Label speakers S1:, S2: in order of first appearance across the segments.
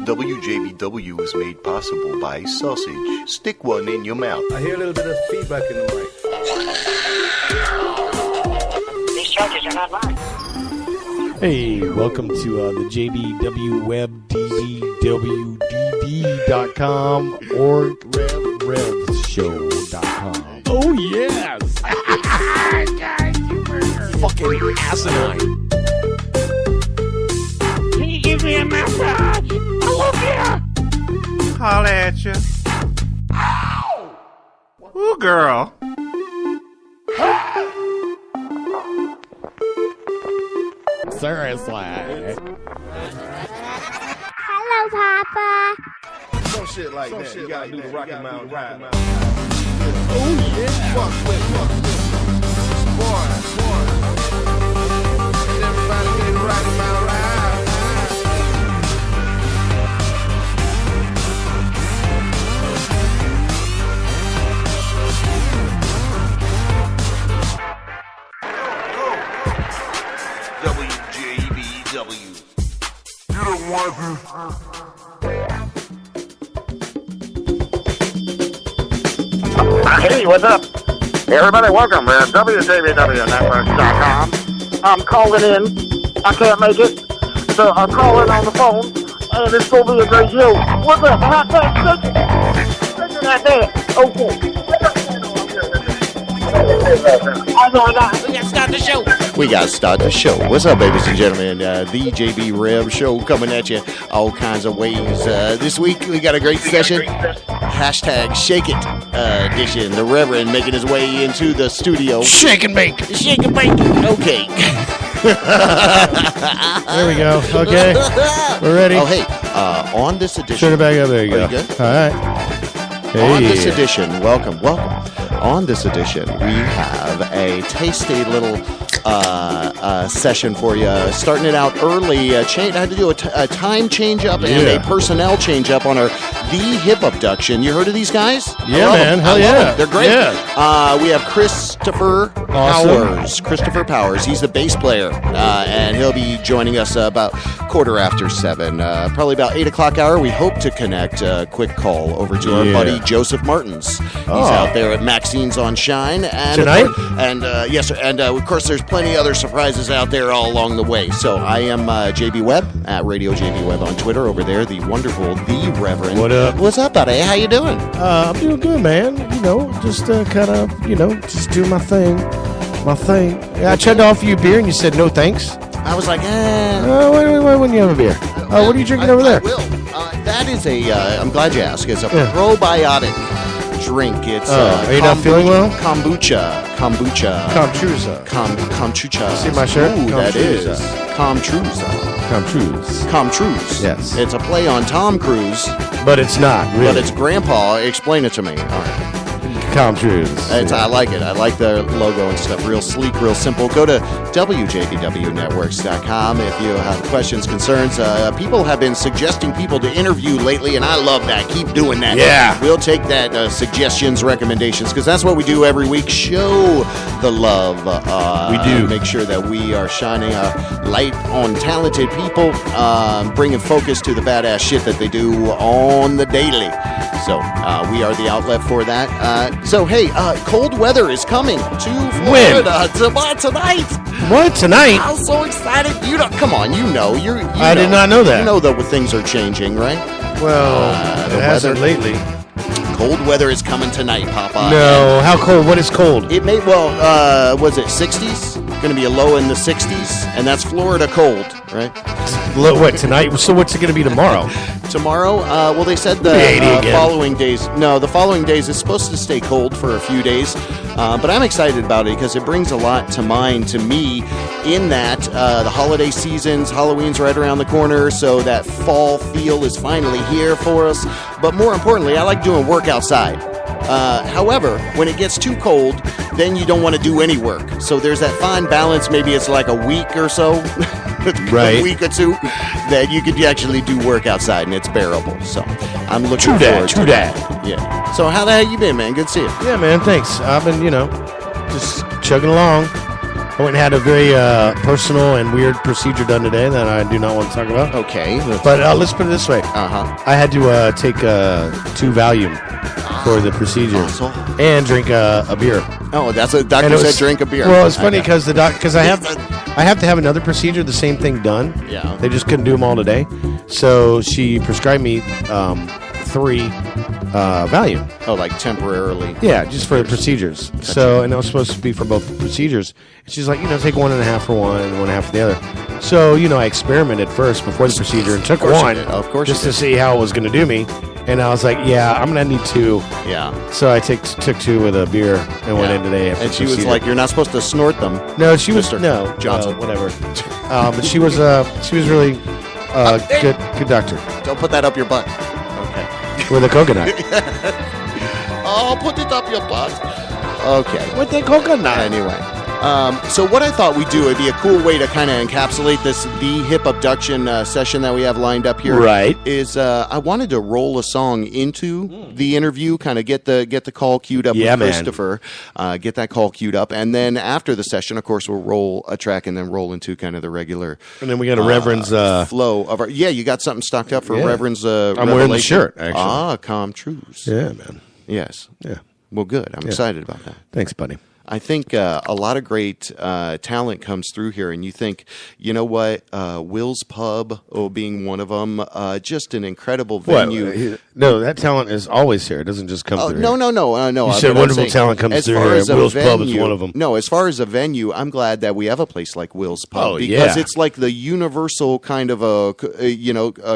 S1: WJBW is made possible by sausage. Stick one in your mouth.
S2: I hear a little bit of feedback in the mic.
S3: These charges are not mine.
S4: Hey, welcome to the JBW Web DBWDD.com or Rev Show.com. Oh, yes! Fucking asinine.
S3: Can you give me a massage? I love you.
S5: Holla at you.
S3: Ow!
S5: Ooh, girl.
S4: Seriously.
S6: Hello, Papa.
S2: Some shit like that. You gotta do the Rocky Mountain Ride.
S4: Oh, yeah.
S2: Fuck with. Boy. And everybody get the Rocky Mountain Ride.
S1: WJBW.
S7: You don't want to.
S3: Hey, what's up? Hey, everybody, welcome to WJBW.com. I'm calling in. I can't make it, so I'm calling on the phone, and it's going to be a great show. What's up? Hot tag station? Station right there. Okay.
S1: We got to start the show. What's up, ladies and gentlemen? The JB Rev Show coming at you all kinds of ways. This week, we got a great session. Hashtag Shake It edition. The Reverend making his way into the studio.
S4: Shake and bake.
S1: Shake and bake. Okay.
S4: There we go. Okay. We're ready.
S1: Oh, hey. On this edition.
S4: Turn it back up. There you go.
S1: You good?
S4: All right. Hey.
S1: On this edition, welcome. On this edition, we have a tasty little session for you. Starting it out early. I had to do a time change-up and a personnel change-up on our The Hip Abduction. You heard of these guys?
S4: Yeah, man. Hell yeah.
S1: They're great.
S4: Yeah.
S1: We have Christopher Powers. Christopher Powers. He's the bass player, and he'll be joining us about 7:15. Probably about 8 o'clock hour. We hope to connect a quick call over to our buddy Joseph Martens. He's out there at Maxine's on Shine. And
S4: tonight?
S1: Yes, sir. And of course, there's plenty other surprises out there all along the way. So I am JB Webb at Radio JB Webb on Twitter over there. The wonderful, the Reverend.
S4: What up?
S1: What's up, buddy? How you doing?
S4: I'm doing good, man. You know, just kind of, just doing my thing. Yeah, I tried to offer you a beer, and you said no thanks.
S1: I was like,
S4: Why wouldn't you have a beer? What are you drinking over there?
S1: I will. That is I'm glad you asked. It's a probiotic drink. It's
S4: are you not feeling well?
S1: Kombucha.
S4: See my shirt?
S1: Ooh, that is Comtruza.
S4: Yes.
S1: It's a play on Tom Cruise.
S4: But it's not, really.
S1: But it's Grandpa. Explain it to me. All right.
S4: Comtruza.
S1: I like it. I like the logo and stuff. Real sleek, real simple. Go to WJBWnetworks.com if you have questions, concerns. People have been suggesting people to interview lately, and I love that. Keep doing that.
S4: Yeah.
S1: We'll take that suggestions, recommendations, because that's what we do every week. Show the love.
S4: We do.
S1: Make sure that we are shining a light on talented people, bringing focus to the badass shit that they do on the daily. So we are the outlet for that. So, hey, cold weather is coming to Florida tonight.
S4: What, tonight?
S1: I'm so excited. Come on,
S4: I did not know that.
S1: You know that things are changing, right?
S4: Well, it hasn't lately.
S1: Cold weather is coming tonight, Papa.
S4: No, how cold? What is cold?
S1: It may, was it 60s? Going to be a low in the 60s, and that's Florida cold, right?
S4: What, tonight? So what's it going to be tomorrow?
S1: Tomorrow, they said the following days. No, the following days is supposed to stay cold for a few days. But I'm excited about it because it brings a lot to mind to me in that the holiday seasons, Halloween's right around the corner, so that fall feel is finally here for us. But more importantly, I like doing work outside. However, when it gets too cold, then you don't want to do any work. So there's that fine balance. Maybe it's like a week or so,
S4: right.
S1: A week or two, that you could actually do work outside and it's bearable. So I'm looking forward to that. Yeah. So how the hell you been, man? Good to see you.
S4: Yeah, man. Thanks. I've been, just chugging along. I went and had a very personal and weird procedure done today that I do not want to talk about.
S1: Okay.
S4: But let's put it this way. I had to take 2 Valium for the procedure and drink a beer.
S1: Oh, that's a doctor said drink a beer.
S4: Well, it's funny because I have to have another procedure, the same thing done.
S1: Yeah.
S4: They just couldn't do them all today. So she prescribed me 3 Valium.
S1: Oh, like temporarily.
S4: Yeah, just for the procedures. So, and it was supposed to be for both procedures. And she's like, take 1.5 for one and 1.5 for the other. So, I experimented first before the procedure and took one.
S1: Of course,
S4: just to see how it was going to do me. And I was like, yeah, I'm going to need 2.
S1: Yeah.
S4: So I took 2 with a beer and went in today.
S1: And she was like, you're not supposed to snort them.
S4: No, she was
S1: Johnson.
S4: Whatever. But she was really good doctor.
S1: Don't put that up your butt. Okay.
S4: With a coconut.
S1: Oh, put it up your butt. Okay.
S4: With the coconut.
S1: Anyway. So what I thought we'd do, it'd be a cool way to kind of encapsulate the hip abduction session that we have lined up here.
S4: Right.
S1: Is I wanted to roll a song into the interview, kind of get the call queued up with Christopher, get that call queued up, and then after the session, of course, we'll roll a track and then roll into kind of the regular.
S4: And then we got a Reverends
S1: flow of our. Yeah, you got something stocked up for Reverends.
S4: I'm wearing the shirt, actually.
S1: Calm Truths.
S4: Yeah, man.
S1: Yes.
S4: Yeah.
S1: Well, good. I'm excited about that.
S4: Thanks, buddy.
S1: I think a lot of great talent comes through here, and you think, you know what, Will's Pub being one of them, just an incredible venue.
S4: No, that talent is always here. It doesn't just come through
S1: No.
S4: You said wonderful talent comes through here. Will's Pub is one of them.
S1: No, as far as a venue, I'm glad that we have a place like Will's Pub because it's like the universal kind of a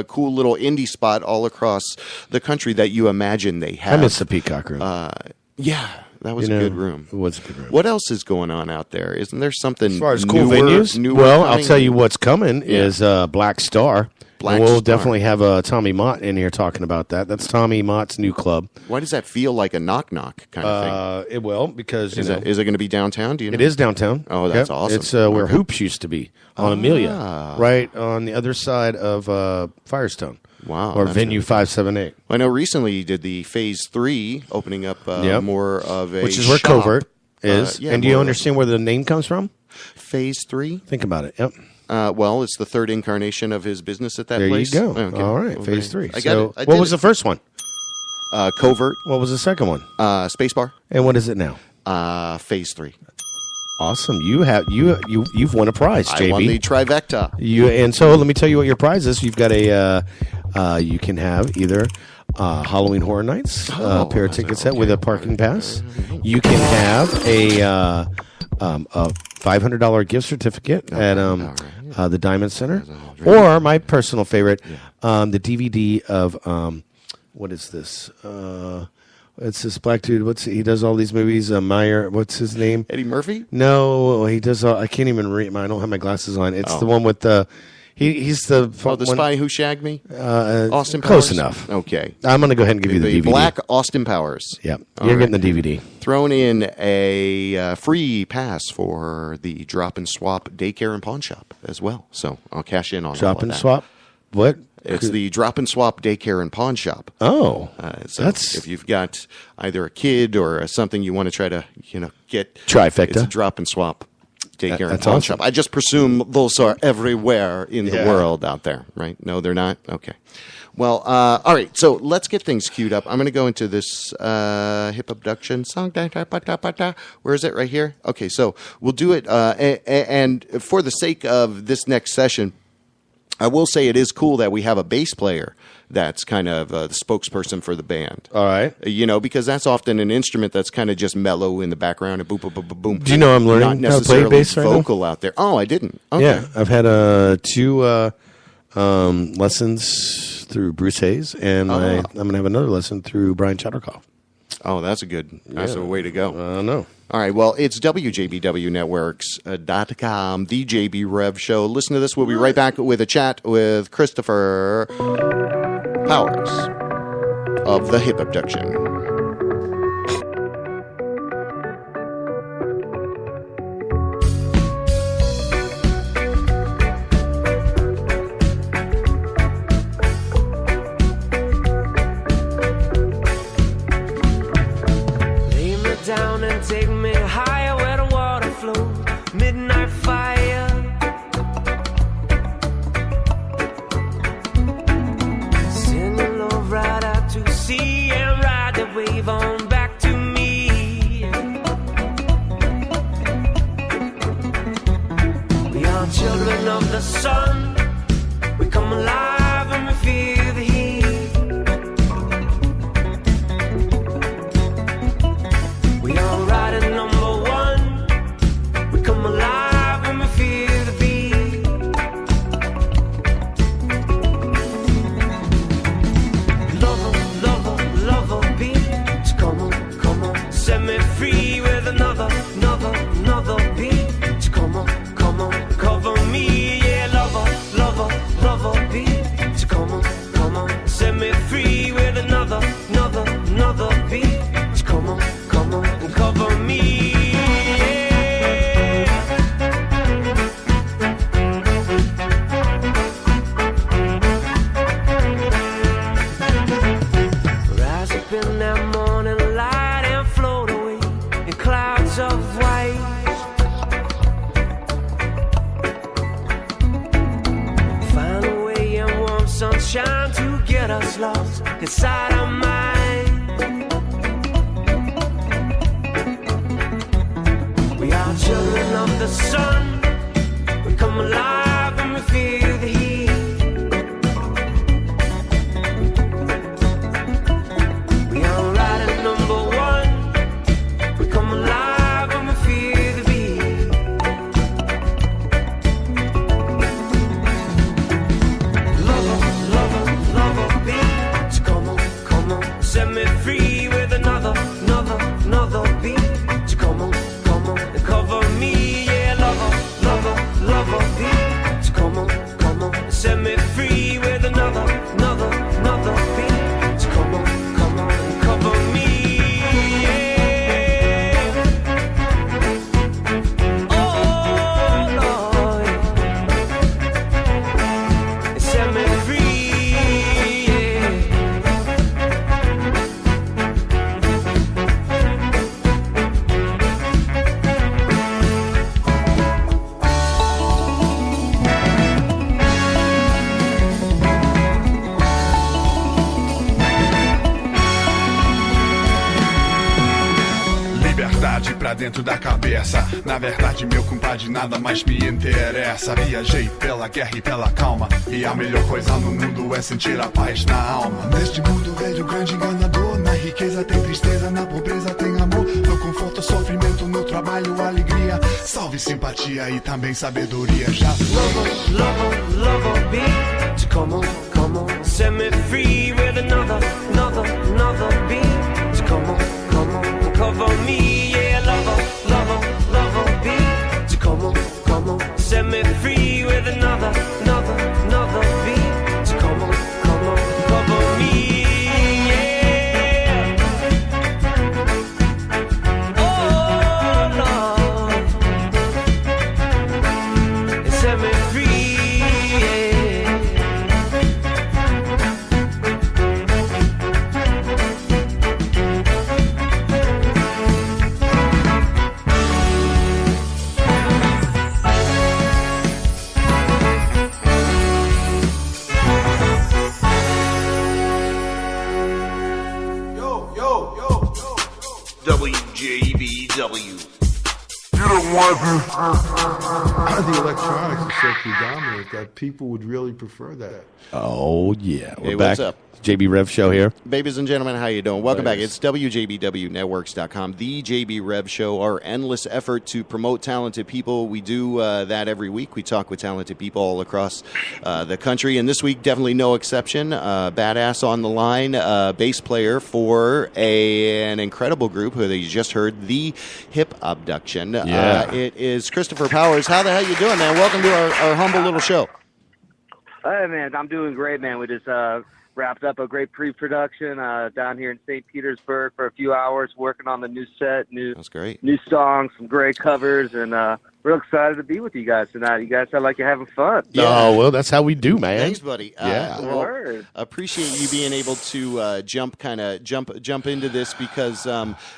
S1: cool little indie spot all across the country that you imagine they have.
S4: I miss the Peacock Room.
S1: Yeah. That was a good room.
S4: It was a good room.
S1: What else is going on out there? Isn't there something
S4: as far as cool venues? Well, I'll tell you what's coming is Black Star. We'll definitely have Tommy Mott in here talking about that. That's Tommy Mott's new club.
S1: Why does that feel like a knock-knock kind of thing?
S4: It will, because
S1: is it going to be downtown? Do you know?
S4: It is downtown.
S1: Oh, that's awesome.
S4: It's where Hoops used to be on Amelia, right on the other side of Firestone.
S1: Wow.
S4: Or Venue 578.
S1: I know recently you did the Phase 3, opening up more of a
S4: which is where
S1: shop.
S4: Covert is. And do you understand where the name comes from?
S1: Phase 3?
S4: Think about it. Yep.
S1: Well, it's the third incarnation of his business at that place.
S4: There you go.
S1: Okay.
S4: All right, Phase 3.
S1: What
S4: was the first one?
S1: Covert.
S4: What was the second one?
S1: Spacebar.
S4: And what is it now?
S1: Phase 3.
S4: Awesome. You've won a prize, JB.
S1: I won the trifecta.
S4: And so let me tell you what your prize is. You've got you can have either Halloween Horror Nights pair of ticket set with a parking pass. You can have a $500 gift certificate at the Diamond Center, or my personal favorite, the DVD of what is this? It's this black dude. He does all these movies. Meyer. What's his name?
S1: Eddie Murphy?
S4: No, he does. I can't even read. I don't have my glasses on. It's the one with the. He's the.
S1: The Spy Who Shagged Me. Austin Powers.
S4: Close enough.
S1: Okay.
S4: I'm going to go ahead and give you the DVD.
S1: Black Austin Powers.
S4: Yep. You're getting the DVD.
S1: Thrown in a free pass for the Drop and Swap Daycare and Pawn Shop as well. So I'll cash in on
S4: Drop
S1: all of
S4: and
S1: that.
S4: Swap. What?
S1: It's the Drop and Swap Daycare and Pawn Shop.
S4: Oh,
S1: so if you've got either a kid or something you want to try to get
S4: trifecta,
S1: it's a Drop and Swap Daycare and Pawn Shop. I just presume those are everywhere in the world out there, right? No, they're not. Okay. Well, all right. So let's get things queued up. I'm going to go into this hip abduction song. Where is it? Right here. Okay. So we'll do it. And for the sake of this next session, I will say it is cool that we have a bass player that's kind of the spokesperson for the band.
S4: All right.
S1: Because that's often an instrument that's kind of just mellow in the background and boom, boom, boom, boom, boom.
S4: Do you know I'm learning
S1: not
S4: how to play bass right now?
S1: Vocal out there. Oh, I didn't. Okay.
S4: Yeah, I've had 2 lessons through Bruce Hayes, and I'm going to have another lesson through Brian Chatterkoff.
S1: Oh, that's a way to go.
S4: I know.
S1: All right, well, it's WJBWnetworks.com, the JB Rev Show. Listen to this. We'll be right back with a chat with Christopher Powers of the Hip Abduction.
S8: Down and take me higher where the water flows. Midnight trying to get us lost inside our mind. We are children of the sun. We come alive when we feel the heat. We are riding number one. We come alive when we feel the beat. Lover, lover, lover beat. So come on, set me free with another beat. So come on, and cover me, yeah, lover, lover, lover beat. So come on, set me free with another beat. So come on, and cover me, yeah. Oh Lord, set me free, yeah.
S9: Liberdade pra dentro da cabeça. Na verdade, meu compadre, nada mais me interessa. Viajei pela guerra e pela calma, e a melhor coisa no mundo é sentir a paz na alma. Neste mundo velho, grande enganador, na riqueza tem tristeza, na pobreza tem amor, no conforto, sofrimento, no trabalho, alegria, salve, simpatia e também sabedoria. Já
S8: Lover beat. So come on, set me free with another beat. So come on, cover me, yeah, lover beat. So come on, set me free with another beat. So come on, cover me, yeah. Oh Lord, set me free, yeah.
S5: WJBW.
S7: You don't want to.
S2: The electronics are so predominant that people would really prefer that.
S4: Oh, yeah. We're
S1: Hey,
S4: back.
S1: what's up?
S4: JB Rev Show here.
S1: Babies and gentlemen, how you doing? Welcome back. It's WJBWnetworks.com, the JB Rev Show, our endless effort to promote talented people. We do that every week. We talk with talented people all across the country, and this week, definitely no exception. Badass on the line, bass player for an incredible group who you just heard, the Hip Abduction.
S4: Yeah.
S1: It is Christopher Powers. How the hell you doing, man? Welcome to our humble little show.
S10: Hey, man, I'm doing great, man. We just wrapped up a great pre-production down here in St. Petersburg for a few hours, working on the new set,
S1: That's great.
S10: new songs, some great covers, and real excited to be with you guys tonight. You guys sound like you're having fun.
S1: Yeah.
S4: Oh, well, that's how we do, man.
S1: Thanks, buddy.
S4: Yeah.
S10: Word.
S1: Appreciate you being able to jump into this because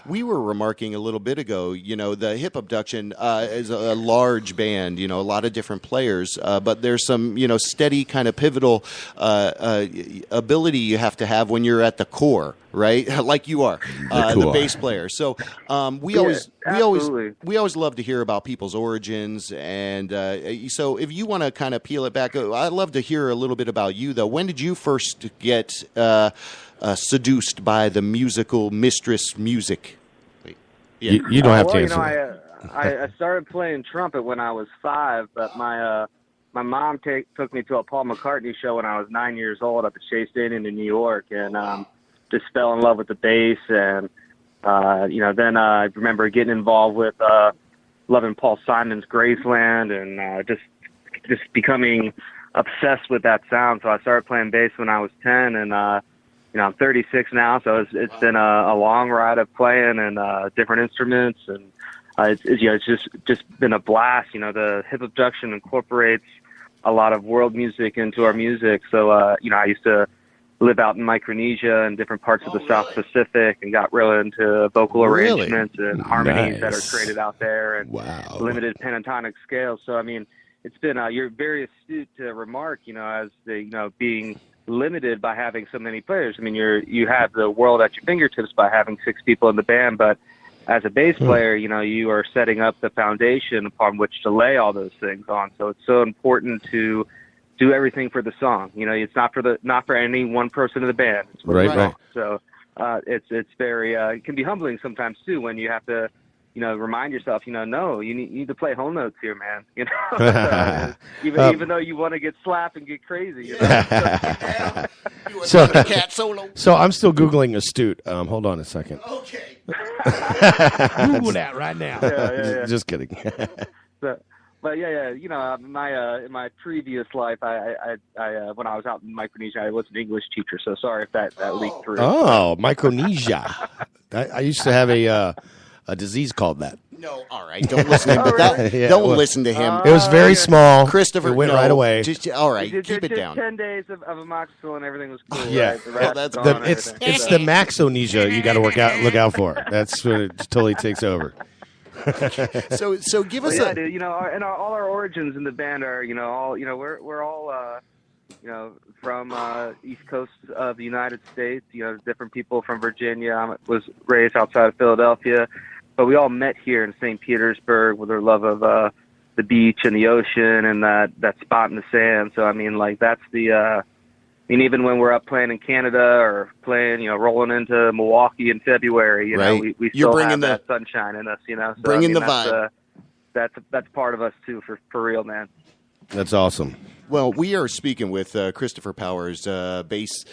S1: we were remarking a little bit ago. You know, the Hip Abduction is a large band. You know, a lot of different players, but there's some steady kind of pivotal ability you have to have when you're at the core, right? Like you are, the bass player. So we always love to hear about people's origins, and so if you want to kind of peel it back, I'd love to hear a little bit about you, though. When did you first get seduced by the musical mistress music? Wait. Yeah.
S4: You don't have to answer that.
S10: I started playing trumpet when I was 5, but my mom took me to a Paul McCartney show when I was 9 years old up at Shea Stadium in New York, and just fell in love with the bass. And then I remember getting involved with loving Paul Simon's Graceland, and just becoming obsessed with that sound. So I started playing bass when I was 10, and I'm 36 now, so it's been a long ride of playing and different instruments, and it's just been a blast. The Hip Abduction incorporates a lot of world music into our music. So I used to live out in Micronesia and different parts of the South Pacific, and got really into vocal arrangements and harmonies that are created out there, and limited pentatonic scales. So I mean, it's been you're very astute to remark, as the being limited by having so many players. I mean, you have the world at your fingertips by having 6 people in the band, but as a bass player, you know, you are setting up the foundation upon which to lay all those things on. So it's so important to do everything for the song. You know, it's not for any one person in the band. It's for the song. So it's very it can be humbling sometimes too when you have to, you know, remind yourself, you know, no, you need to play whole notes here, man. You know, even though you want to get slapped and get crazy. You know?
S4: So I'm still Googling astute. Hold on a second.
S1: Okay.
S4: Google that right now.
S10: Yeah.
S4: Just kidding.
S10: But you know, in my previous life, I when I was out in Micronesia, I was an English teacher. So sorry if that leaked through.
S4: Oh, Micronesia. I used to have a disease called that.
S1: No, all right. Don't listen to him. Don't listen to him.
S4: It was very small.
S1: Christopher
S4: it went right away.
S1: All right, keep it down.
S10: 10 days of amoxicillin and everything was cool.
S4: Yeah,
S10: right?
S4: it's the Maxonesia you got to look out for. That's when it totally takes over.
S1: So give us
S10: dude, you know, all our origins in the band are, you know, we're all you know, from East Coast of the United States. You know, different people from Virginia. I was raised outside of Philadelphia. But we all met here in St. Petersburg with our love of the beach and the ocean and that spot in the sand. So, I mean, like, that's I mean, even when we're up playing in Canada or playing, you know, rolling into Milwaukee in February, you know, we still have that sunshine in us, you know. So,
S1: bringing the vibe.
S10: That's part of us, too, for real, man.
S4: That's awesome.
S1: Well, we are speaking with Christopher Powers, bass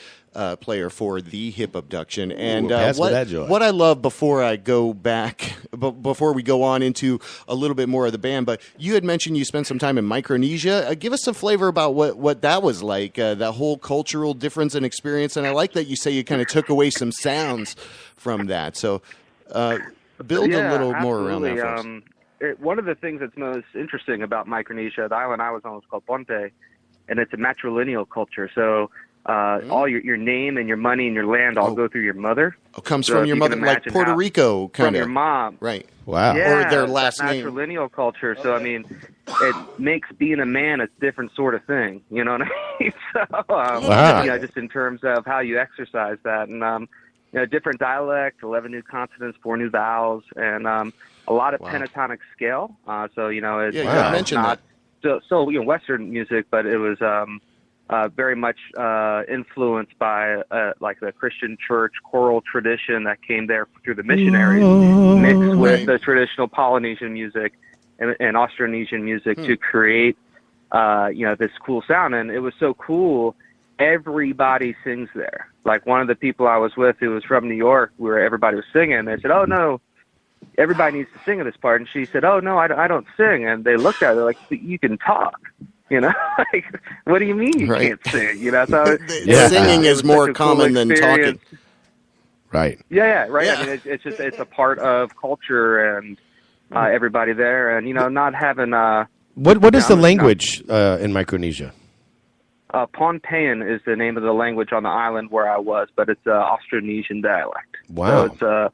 S1: player for the Hip Abduction, and what I love before I go back, before we go on into a little bit more of the band, but you had mentioned you spent some time in Micronesia. Give us some flavor about what that was like, that whole cultural difference and experience, and I like that you say you kind of took away some sounds from that. So build a little more around that for us.
S10: One of the things that's most interesting about Micronesia, the island I was on was called Ponte, and it's a matrilineal culture. So all your name and your money and your land all go through your mother.
S1: Comes from your mother, like Puerto Rico, kind of.
S10: From your mom.
S1: Right.
S4: Wow.
S10: Yeah,
S1: or their last name.
S10: Matrilineal culture. So, I mean, it makes being a man a different sort of thing. You know what I mean? So, you know, just in terms of how you exercise that. And, you know, different dialect, 11 new consonants, 4 new vowels, and a lot of pentatonic scale. So, you know, it's not so you know, Western music, but it was very much influenced by like the Christian church choral tradition that came there through the missionaries, mixed with the traditional Polynesian music and Austronesian music to create you know, this cool sound. And it was so cool. Everybody sings there. Like one of the people I was with who was from New York, where everybody was singing, they said, "Oh no, everybody needs to sing in this part." And she said, "Oh no, I don't sing." And they looked at her like, "You can talk." You know, like, what do you mean you can't sing? You know, so
S1: singing is more common than talking.
S4: Right.
S10: Yeah, right. Yeah. I mean, it's a part of culture and everybody there, and you know, not having
S4: what is the language in Micronesia?
S10: Pohnpeian is the name of the language on the island where I was, but it's Austronesian dialect.
S4: Wow.
S10: So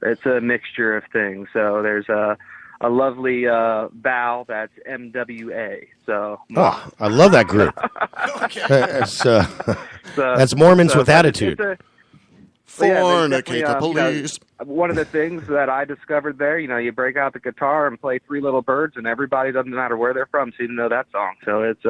S10: it's a mixture of things. So there's a lovely vowel that's MWA. So
S4: I love that group. That's Mormons with attitude.
S1: Fornicator police.
S10: You know, one of the things that I discovered there, you know, you break out the guitar and play Three Little Birds, and everybody, doesn't matter where they're from, so you know that song. So it's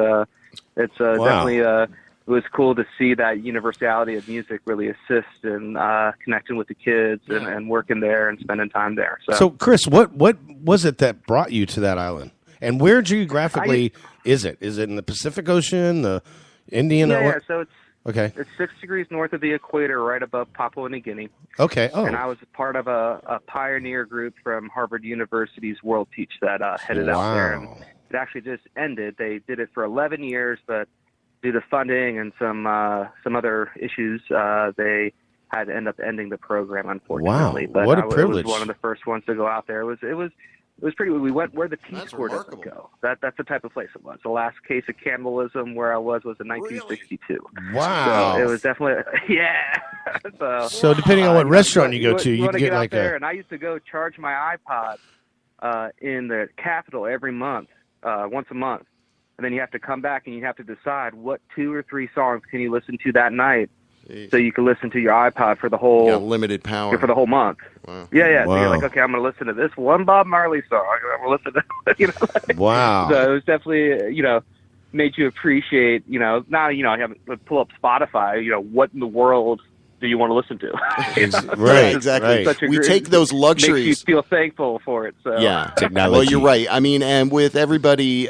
S10: definitely it was cool to see that universality of music really assist in connecting with the kids and working there and spending time there.
S4: So Chris, what was it that brought you to that island? And where geographically is it? Is it in the Pacific Ocean, the Indian?
S10: Yeah, so
S4: it's
S10: 6 degrees north of the equator, right above Papua New Guinea.
S4: Okay. Oh.
S10: And I was part of a pioneer group from Harvard University's World Teach that headed out there. And it actually just ended. They did it for 11 years, but due to funding and some other issues, they had to end up ending the program, unfortunately.
S4: Wow,
S10: but
S4: what a privilege!
S10: I was one of the first ones to go out there. It was pretty. We went where the Peace Corps doesn't go. That's the type of place it was. The last case of cannibalism where I was in 1962.
S4: Wow.
S10: So it was definitely
S4: So depending on what restaurant you go to, you can get like
S10: there. And I used to go charge my iPod in the Capitol every month, once a month. and then you have to come back and you have to decide what 2 or 3 songs can you listen to that night, so you can listen to your iPod for the whole
S1: limited power
S10: for the whole month.
S1: Wow.
S10: Yeah.
S4: Wow.
S10: So you're like, okay, I'm going to listen to this one Bob Marley song. I'm going to listen to,
S4: Wow.
S10: So it was definitely, made you appreciate, now, you have to pull up Spotify, what in the world do you want to listen to?
S4: Right,
S1: exactly.
S4: right.
S1: We take those luxuries.
S10: Makes you feel thankful for it. So.
S1: Yeah,
S4: technology.
S1: Well, you're right. I mean, and with everybody,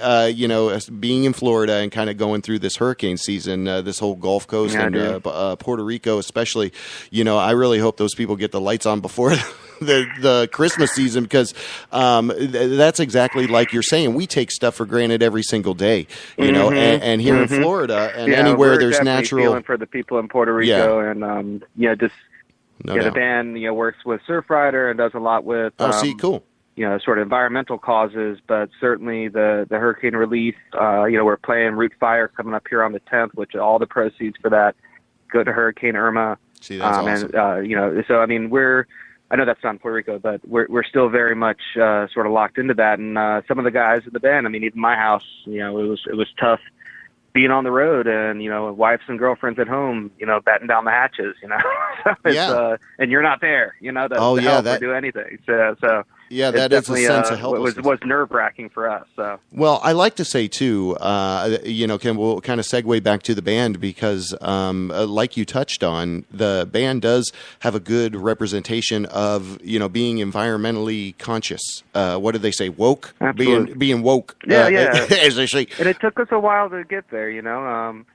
S1: being in Florida and kind of going through this hurricane season, this whole Gulf Coast and Puerto Rico especially, I really hope those people get the lights on before the Christmas season, because that's exactly like you're saying. We take stuff for granted every single day, and here in Florida and anywhere there's natural.
S10: Feeling for the people in Puerto Rico, and the band works with Surfrider and does a lot with
S1: cool.
S10: Sort of environmental causes, but certainly the hurricane relief. We're playing Root Fire coming up here on the 10th, which all the proceeds for that go to Hurricane Irma.
S1: See, that's awesome.
S10: And so I mean I know that's not in Puerto Rico, but we're still very much sort of locked into that. And some of the guys in the band, I mean, even my house, it was tough being on the road, and wives and girlfriends at home, batten down the hatches, so it's, and you're not there, to help or do anything. So
S1: yeah, that is a sense of helplessness.
S10: Was nerve-wracking for us. So.
S1: Well, I like to say too, we'll kind of segue back to the band, because, like you touched on, the band does have a good representation of being environmentally conscious. What did they say? Woke, being woke.
S10: Yeah.
S1: As they say.
S10: And it took us a while to get there, and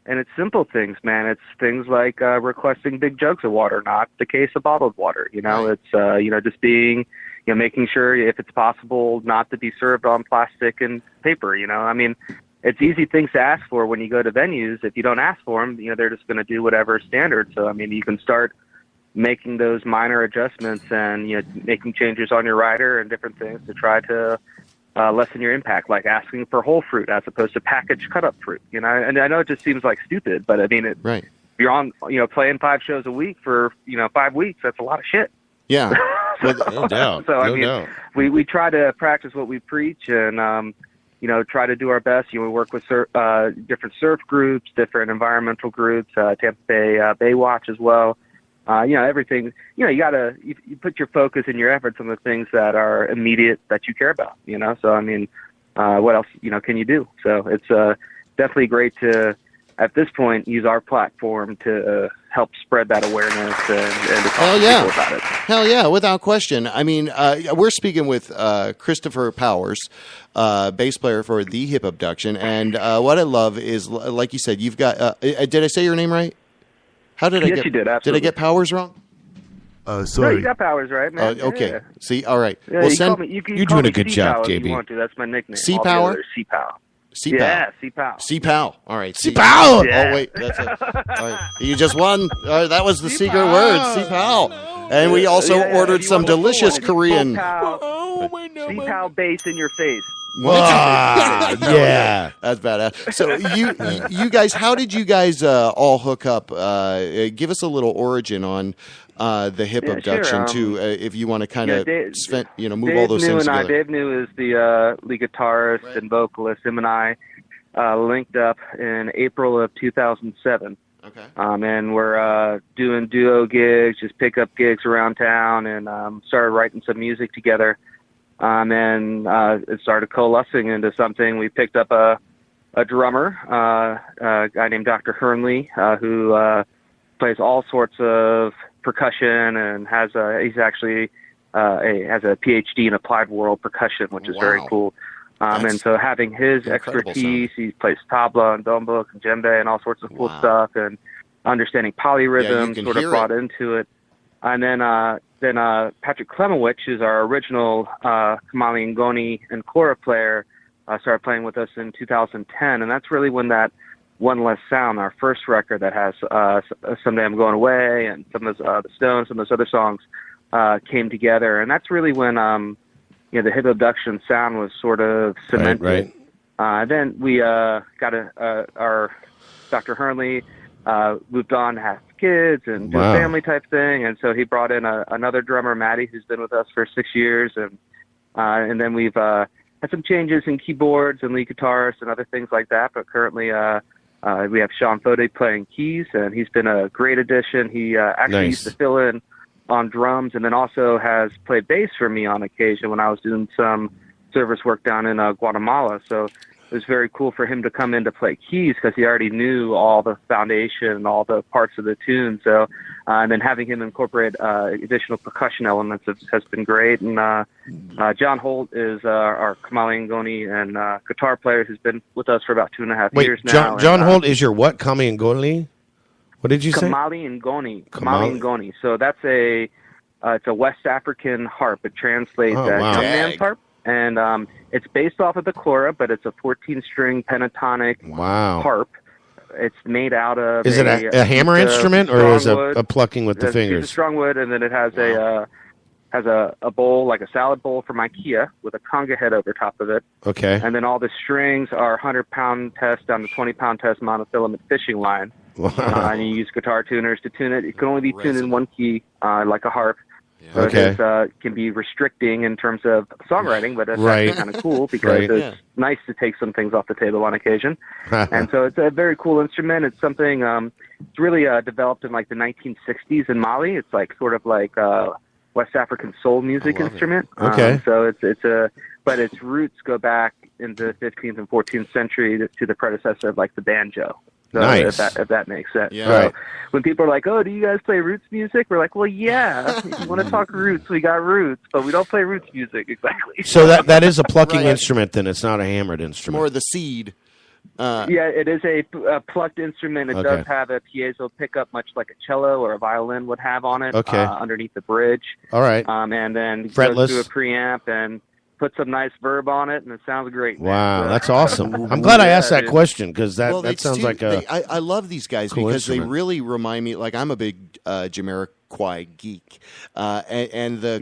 S10: it's simple things, man. It's things like requesting big jugs of water, not the case of bottled water.
S1: Right.
S10: It's just being. Making sure, if it's possible, not to be served on plastic and paper. I mean, it's easy things to ask for when you go to venues. If you don't ask for them, they're just going to do whatever standard. So, I mean, you can start making those minor adjustments and, making changes on your rider and different things to try to lessen your impact, like asking for whole fruit as opposed to packaged cut-up fruit. And I know it just seems like stupid, but I mean,
S1: right.
S10: If you're on, playing 5 shows a week for, 5 weeks, that's a lot of shit.
S1: Yeah.
S4: No doubt.
S10: So,
S4: no doubt.
S10: We try to practice what we preach and, try to do our best. We work with different surf groups, different environmental groups, Tampa Bay Baywatch as well. Everything, you put your focus and your efforts on the things that are immediate that you care about, So, I mean, what else, can you do? So it's definitely great to, at this point, use our platform to help spread that awareness and to talk to people about it.
S1: Hell yeah, without question. I mean, we're speaking with Christopher Powers, bass player for The Hip Abduction, and what I love is, like you said, you've got. Did I say your name right? How did I?
S10: Yes, you did. Absolutely.
S1: Did I get Powers wrong?
S2: Sorry.
S10: No, you got Powers right, man.
S1: Okay.
S10: Yeah.
S1: See, all right.
S10: Yeah,
S1: Well,
S10: you're
S4: doing a good job,
S10: if
S4: JB.
S10: you want to. That's my nickname.
S1: C-Power?
S10: C-Pow.
S1: C-Pow.
S10: Yeah, C-Pow.
S1: C-Pow. All right.
S4: C-Pow!
S10: Yeah.
S1: Oh, wait. That's it. All right. You just won. That was the secret word. C-Pow. And we also ordered some delicious Korean.
S10: C-Pow bass in your face.
S4: Wow. Yeah.
S1: That's badass. So you guys, how did you guys all hook up? Give us a little origin on the Hip Abduction too, if you want to kind of move all those things together.
S10: Dave New is the lead guitarist and vocalist. Him and I linked up in April of 2007.
S1: Okay.
S10: And we're doing duo gigs, just pickup gigs around town, and started writing some music together. And it started coalescing into something. We picked up a drummer, a guy named Dr. Hernley, who plays all sorts of percussion and has a PhD in applied world percussion, which is very cool. And so having his expertise, he plays tabla and dombok and djembe and all sorts of cool stuff, and understanding polyrhythms sort of brought into it. And then Patrick Klemowicz, who's our original Kamali Ngoni and Kora player, started playing with us in 2010, and that's really when that One Less Sound, our first record that has Someday I'm Going Away and some of those, the Stones, some of those other songs came together, and that's really when the Hip Abduction sound was sort of cemented. Right. Then we got our Dr. Hernley moved on to have kids and do a family type thing, and so he brought in another drummer, Maddie, who's been with us for 6 years, and then we've had some changes in keyboards and lead guitars and other things like that. But currently, we have Sean Fode playing keys, and he's been a great addition. He actually used to fill in on drums, and then also has played bass for me on occasion when I was doing some service work down in Guatemala. So it was very cool for him to come in to play keys because he already knew all the foundation and all the parts of the tune. So, and then having him incorporate additional percussion elements has been great. And John Holt is our Kamali Ngoni and guitar player who's been with us for about 2.5 years now.
S4: John Holt is your what? Kamali Ngoni? What did you say?
S10: Kamali Ngoni. So that's it's a West African harp. It translates as young man's harp. And it's based off of the kora, but it's a 14-string pentatonic harp. It's made out of
S4: Is it a hammer instrument or is it a plucking with the fingers?
S10: It's a strong wood, and then it has a bowl, like a salad bowl from IKEA with a conga head over top of it.
S4: Okay.
S10: And then all the strings are 100-pound test down to 20-pound test monofilament fishing line.
S4: Wow.
S10: And you use guitar tuners to tune it. It can only be tuned in one key, like a harp. So it can be restricting in terms of songwriting, but it's actually kind of cool because it's nice to take some things off the table on occasion. And so it's a very cool instrument. It's something it's really developed in like the 1960s in Mali. It's like sort of like West African soul music instrument. So but its roots go back into the 15th and 14th century to the predecessor of like the banjo. So
S4: nice.
S10: If that makes sense.
S1: Yeah.
S10: So when people are like, "Oh, do you guys play roots music?" We're like, "Well, yeah. If you want to talk roots, we got roots, but we don't play roots music exactly."
S4: So that is a plucking instrument, then it's not a hammered instrument.
S1: More the seed.
S10: Yeah, it is a plucked instrument. It does have a piezo pickup, much like a cello or a violin would have on it. Underneath the bridge.
S4: All right.
S10: And then
S4: fretless.
S10: Goes through a preamp and put some nice verb on it, and it sounds great.
S4: Wow, that's awesome. I'm glad I asked that question because that sounds like a.
S1: I love these guys
S4: cool
S1: because
S4: instrument.
S1: they really remind me. Like I'm a big Jamiroquai geek, and the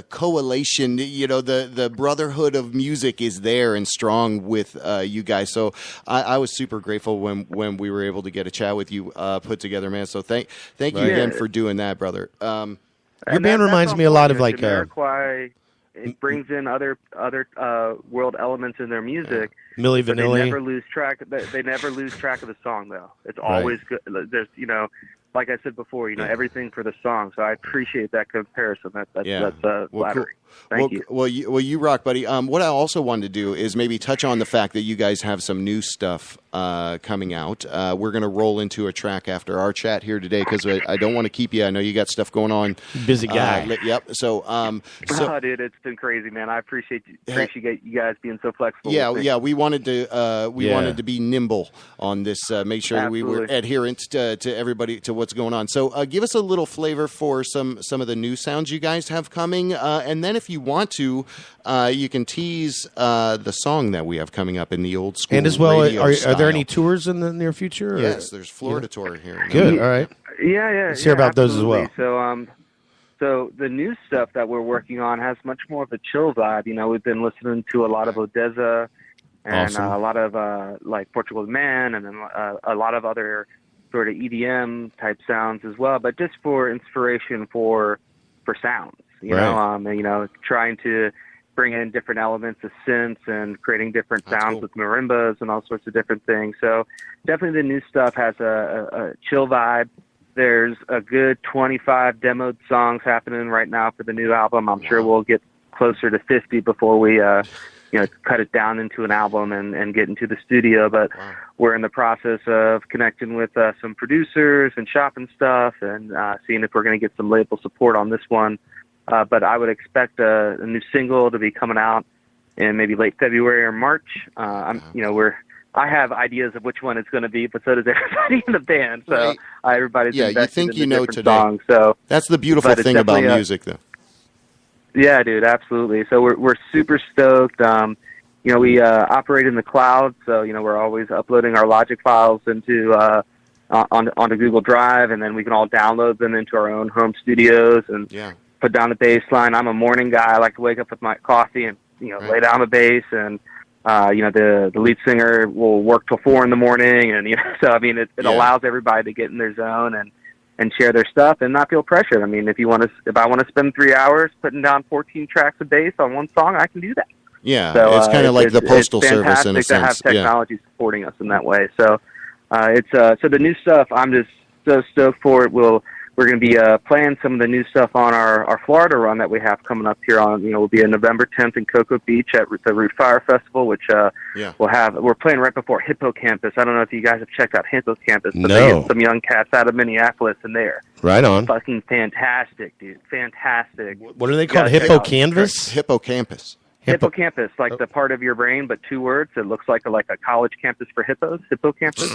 S1: coalition, the brotherhood of music is there and strong with you guys. So I was super grateful when we were able to get a chat with you put together, man. So thank you again for doing that, brother.
S4: Your band reminds me a lot of like
S10: Jamiroquai. It brings in other world elements in their music.
S4: Milli Vanilli.
S10: They never lose track. They never lose track of the song, though. It's always good. There's, like I said before, everything for the song. So I appreciate that comparison. That's flattering. Thank you.
S1: Well, you rock, buddy. What I also wanted to do is maybe touch on the fact that you guys have some new stuff coming out. We're going to roll into a track after our chat here today because I don't want to keep you. I know you got stuff going on.
S4: Busy guy.
S1: Yep. So,
S10: dude, it's been crazy, man. I appreciate you guys being so flexible.
S1: Yeah. We wanted to be nimble on this. Make sure we were adherent to everybody to what's going on. So, give us a little flavor for some of the new sounds you guys have coming, and then if you want to, you can tease the song that we have coming up in the old school.
S4: And as well, are there
S1: style.
S4: any tours in the near future?
S1: Yes, there's Florida tour here.
S4: Good. All right.
S10: Yeah.
S4: Let's hear about those as well.
S10: So the new stuff that we're working on has much more of a chill vibe. We've been listening to a lot of Odessa and a lot of like Portugal the Man, and then a lot of other sort of EDM type sounds as well. But just for inspiration for sounds, trying to bring in different elements of synths and creating different sounds with marimbas and all sorts of different things. So definitely the new stuff has a chill vibe. There's a good 25 demoed songs happening right now for the new album. I'm sure we'll get closer to 50 before we cut it down into an album and get into the studio. But we're in the process of connecting with some producers and shopping stuff and seeing if we're going to get some label support on this one. But I would expect a new single to be coming out in maybe late February or March. I have ideas of which one it's going to be, but so does everybody in the band. So everybody's invested in the different songs. So
S1: that's the beautiful thing about music, though.
S10: Yeah, dude, absolutely. So we're super stoked. We operate in the cloud, so we're always uploading our Logic files into onto Google Drive, and then we can all download them into our own home studios and put down the bass line. I'm a morning guy. I like to wake up with my coffee and lay down the bass, and the lead singer will work till 4 a.m, and so I mean it allows everybody to get in their zone and and share their stuff and not feel pressured. I mean, if I want to spend 3 hours putting down 14 tracks of bass on one song, I can do that.
S1: Yeah,
S10: so,
S1: it's kind of like the Postal Service in a sense.
S10: It's fantastic to have technology supporting us in that way. So so the new stuff, I'm just so stoked for it. We're going to be playing some of the new stuff on our Florida run that we have coming up here on, we'll be on November 10th in Cocoa Beach at the Root Fire Festival, which we're playing right before Hippocampus. I don't know if you guys have checked out Hippocampus, but they get some young cats out of Minneapolis in there.
S4: Right on.
S10: Fucking fantastic, dude. Fantastic.
S4: What are they called? Hippocampus?
S1: Hippocampus.
S10: Hippocampus, like the part of your brain, but 2 words. It looks like a college campus for hippos. Hippocampus,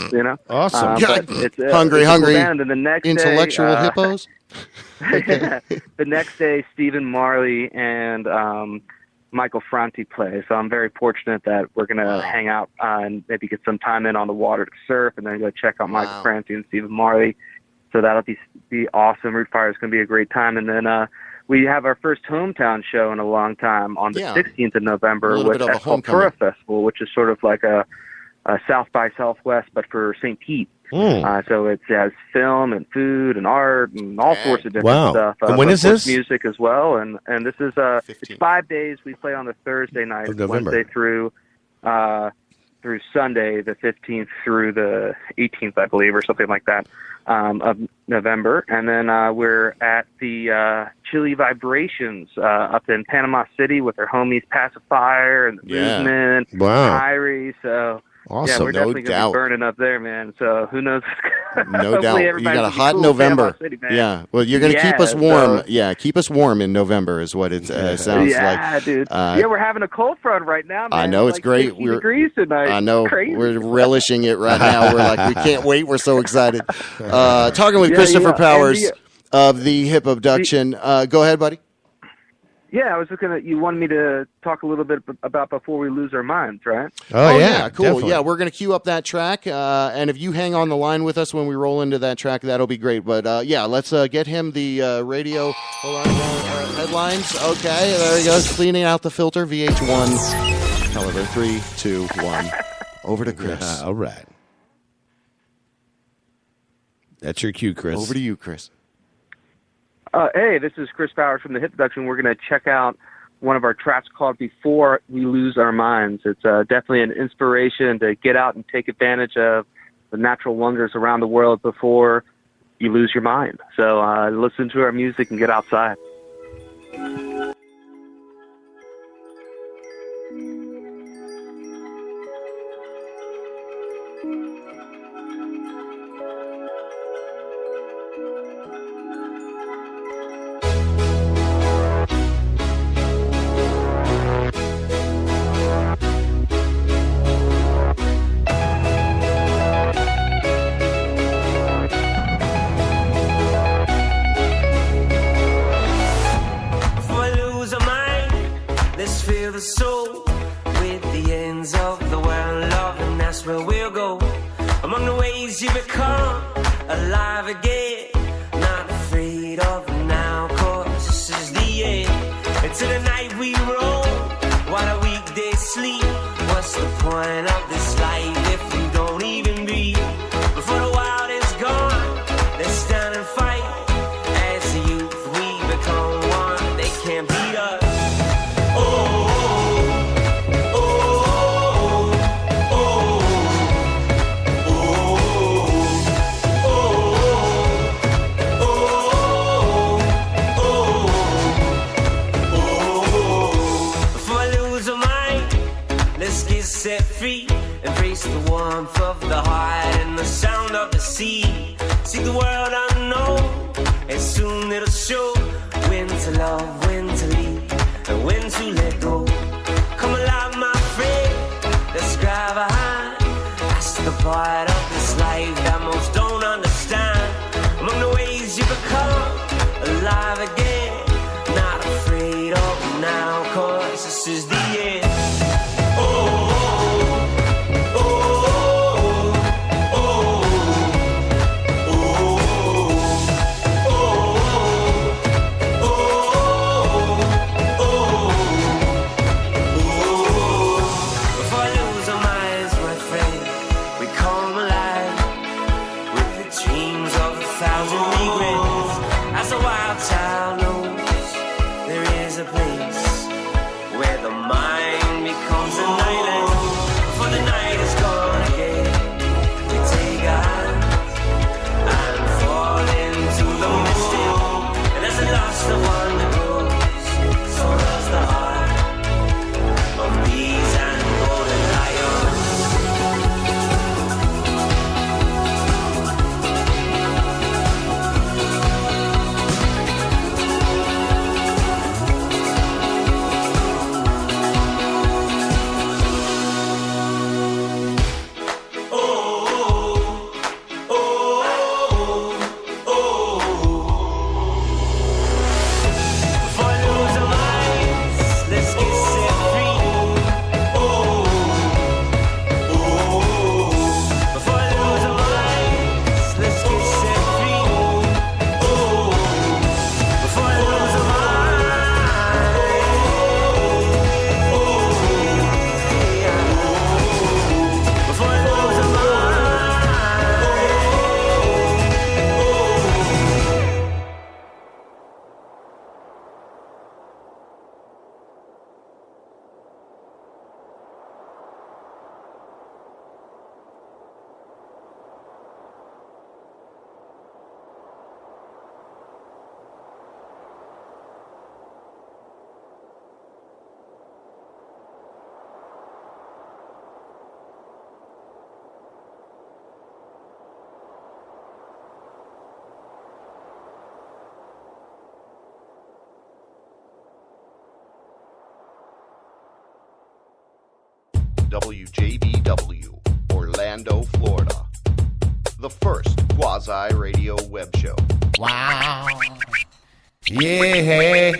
S4: Awesome.
S10: It's
S1: hungry.
S10: And then the next
S1: intellectual
S10: day,
S1: hippos.
S10: The next day, Stephen Marley and Michael Franti play. So I'm very fortunate that we're going to hang out and maybe get some time in on the water to surf, and then go check out Michael Franti and Stephen Marley. So that'll be awesome. Root Fire is going to be a great time, and then. We have our first hometown show in a long time on the 16th of November with the Cultura Festival, which is sort of like a South by Southwest, but for St. Pete. So it has film and food and art and all sorts of different stuff.
S4: And when is this?
S10: Music as well. And this is it's 5 days. We play on the Thursday night, Wednesday through Sunday, the 15th through the 18th, I believe, or something like that. Of November, and then we're at the Chili Vibrations up in Panama City with our homies Pacifier and the Movement, Kyrie. So
S4: awesome.
S10: We're definitely going to be burning up there, man. So who knows?
S1: No doubt. You got a hot November.
S10: City,
S1: well, you're going to keep us warm. Keep us warm in November is what it sounds like.
S10: Yeah, dude. We're having a cold front right now, man.
S1: I know, it's great.
S10: 60 degrees tonight.
S1: I know.
S10: Crazy.
S1: We're relishing it right now. We're like, we can't wait. We're so excited. Talking with Christopher Powers of the Hip Abduction. Go ahead, buddy.
S10: Yeah, I was looking at, you wanted me to talk a little bit about Before We Lose Our Minds, right?
S1: Oh yeah, cool.
S4: Definitely.
S1: Yeah, we're going to queue up that track, and if you hang on the line with us when we roll into that track, that'll be great. But let's get him the radio headlines. Okay, there he goes, cleaning out the filter, VH1, caliber 3, 2, 1. Over to Chris.
S4: All right. That's your cue, Chris.
S1: Over to you, Chris.
S10: Hey, this is Chris Powers from the Hip Abduction. We're going to check out one of our tracks called Before We Lose Our Minds. It's definitely an inspiration to get out and take advantage of the natural wonders around the world before you lose your mind. So listen to our music and get outside.
S8: the soul with the ends of the world, love, and that's where we'll go. Among the ways you become alive again, not afraid of now, cause this is the end. Into the night we roll, while the weekdays sleep. What's the point of this life if you don't even breathe? Before the wild is gone, let's stand and fight. As a youth we become one, they can't beat us. Set free, embrace the warmth of the heart and the sound of the sea. See the world unknown, and soon it'll show when to love, when to leave, and when to let go. Come alive, my friend, let's drive a high. That's the part of this life that most don't understand. Among the ways you become alive again, not afraid of now, cause this is the end. 1,000 regrets. As a wild child knows, there is a place where the mind becomes an island. For the night is gone again. We take eyes and fall into the mystic. And as the lust of wonder grows, so does the heart of bees and golden lions.
S1: WJBW, Orlando, Florida. The first quasi-radio web show.
S4: Wow. Yeah.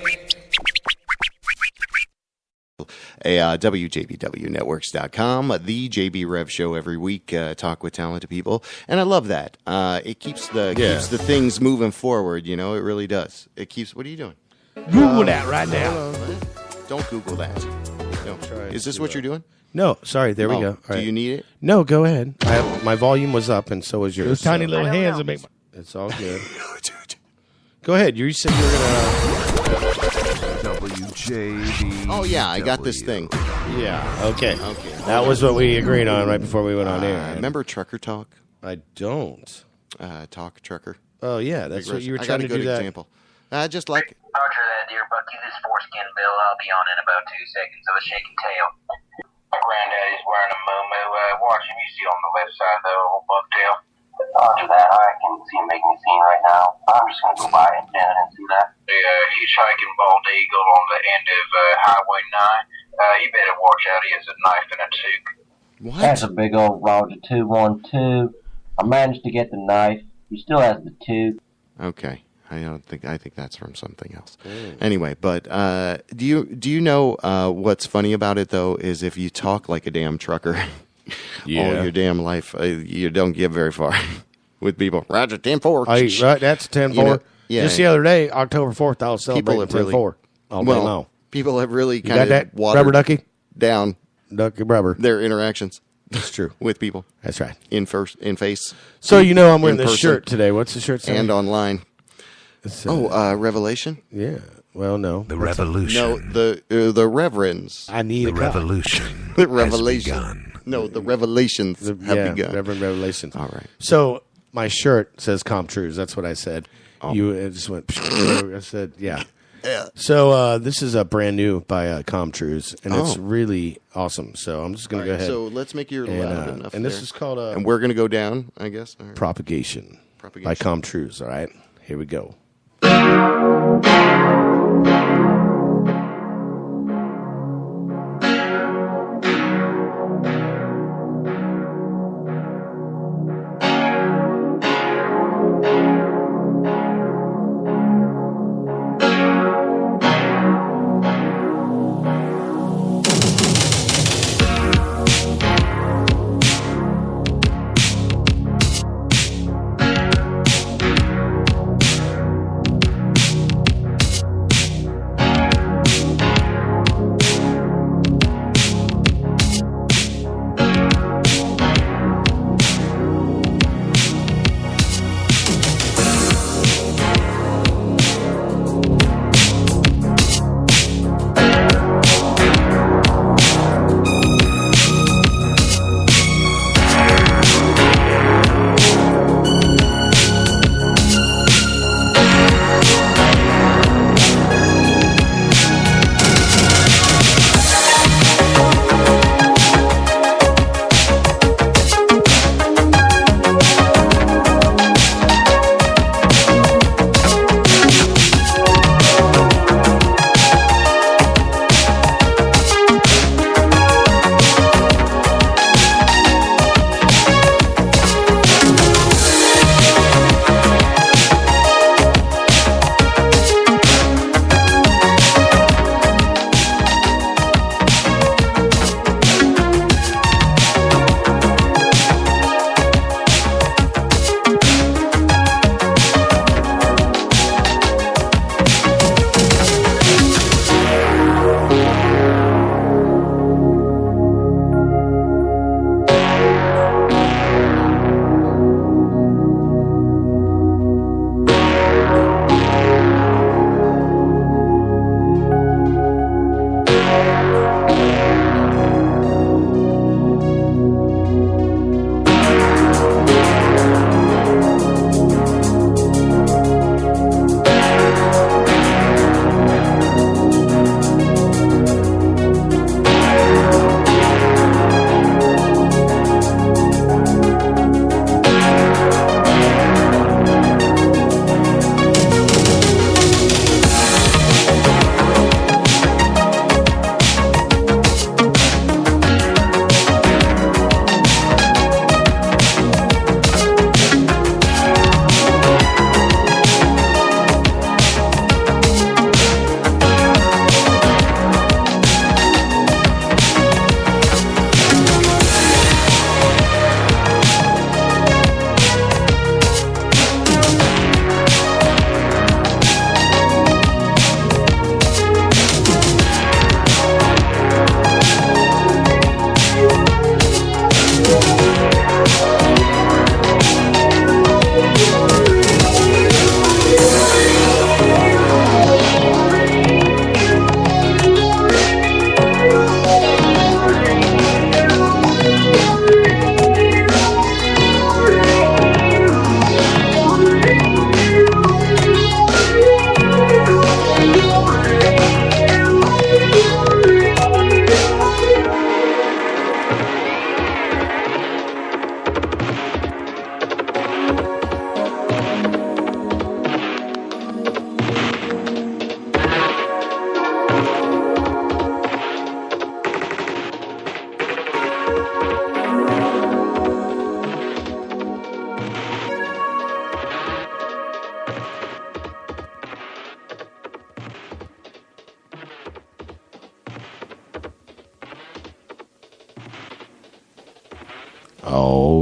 S1: WJBWnetworks.com, the JB Rev Show every week, talk with talented people. And I love that. It keeps the things moving forward, you know, it really does. It keeps, what are you doing?
S4: Google that right now.
S1: Don't Google that. No. Is this what you're doing?
S4: No, sorry. There we go. All
S1: Do
S4: right.
S1: you need it?
S4: No, go ahead. My volume was up, and so was yours.
S11: Those tiny little hands that make my...
S4: It's all good. Go ahead. You said you were going to...
S7: WJB.
S1: Oh, yeah, I got this thing.
S4: Yeah, okay. That was what we agreed on right before we went on air.
S1: Remember Trucker Talk?
S4: I don't.
S1: Talk Trucker.
S4: Oh, yeah, that's what you were trying to do.
S1: I got a good example. Just like...
S12: Roger that, dear Bucky. This foreskin bill, I'll be on in about 2 seconds of a shaking tail. My granddaddy's wearing a moo-moo. Watch him, you see on the left side of the old bucktail. Roger that. I can see him making a scene right now. I'm just going to go by and down and see that. The hitchhiking bald eagle on the end of Highway 9. You better watch out. He has a knife and a toque.
S1: What?
S12: That's a big old Roger 212. I managed to get the knife. He still has the toque.
S1: Okay. I think that's from something else. Anyway, but do you know what's funny about it though is if you talk like a damn trucker all your damn life, you don't get very far with people. Roger 10-4.
S4: Right, that's 10-4.
S1: You know, yeah.
S4: Just the other day, October 4th, I was celebrating 10-4.
S1: Well, people have really kind of watered
S4: rubber ducky
S1: down
S4: ducky rubber
S1: their interactions.
S4: That's true.
S1: With people.
S4: That's right.
S1: In face.
S4: So you know I'm wearing this shirt today. What's the shirt say?
S1: And online. Revelation?
S4: Yeah. Well, no.
S11: The revolution.
S1: No, the Reverends.
S4: I need
S11: the revolution.
S1: The revelation. No, the revelations have begun.
S4: Reverend Revelations.
S1: All right.
S4: So my shirt says "Comtrues." That's what I said.
S1: Oh.
S4: It just went. I said, yeah. So this is a brand new by Comtrues, and it's really awesome. So I'm just going to go ahead.
S1: So let's make your loud enough.
S4: And this is called
S1: and we're going to go down, I guess. Right.
S4: Propagation by Comtrues. All right, here we go.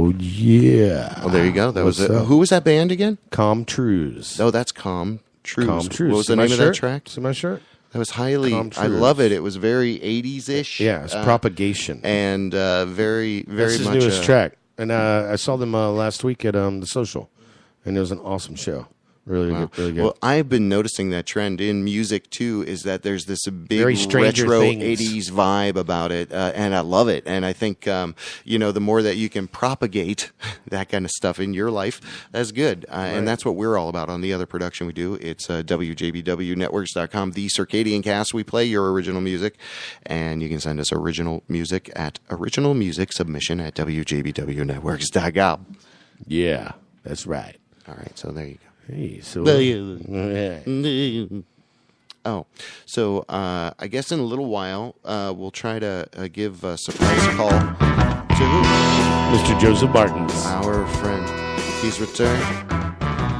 S4: Oh, yeah.
S1: Well, there you go. That was it.
S4: Up?
S1: Who was that band again?
S4: Calm Trues.
S1: Oh, that's Calm Trues.
S4: Calm Trues.
S1: What was the name of that track?
S4: See my shirt?
S1: That was highly. I love it. It was very 80s-ish.
S4: Yeah, it's Propagation.
S1: And very, very
S4: That's his
S1: much.
S4: newest track. And I saw them last week at the Social, and it was an awesome show. Really, really good.
S1: Well, I've been noticing that trend in music too. Is that there's this big
S4: Very Stranger
S1: retro
S4: Things.
S1: 80s vibe about it, and I love it. And I think the more that you can propagate that kind of stuff in your life, that's good. And that's what we're all about on the other production we do. It's WJBWnetworks.com, the Circadian Cast. We play your original music, and you can send us original music at WJBWnetworks.com.
S4: Yeah, that's right.
S1: All right, so there you go.
S4: Hey, so
S1: I guess in a little while we'll try to give a surprise call to who?
S4: Mr. Joseph Martens,
S1: our friend. He's returned.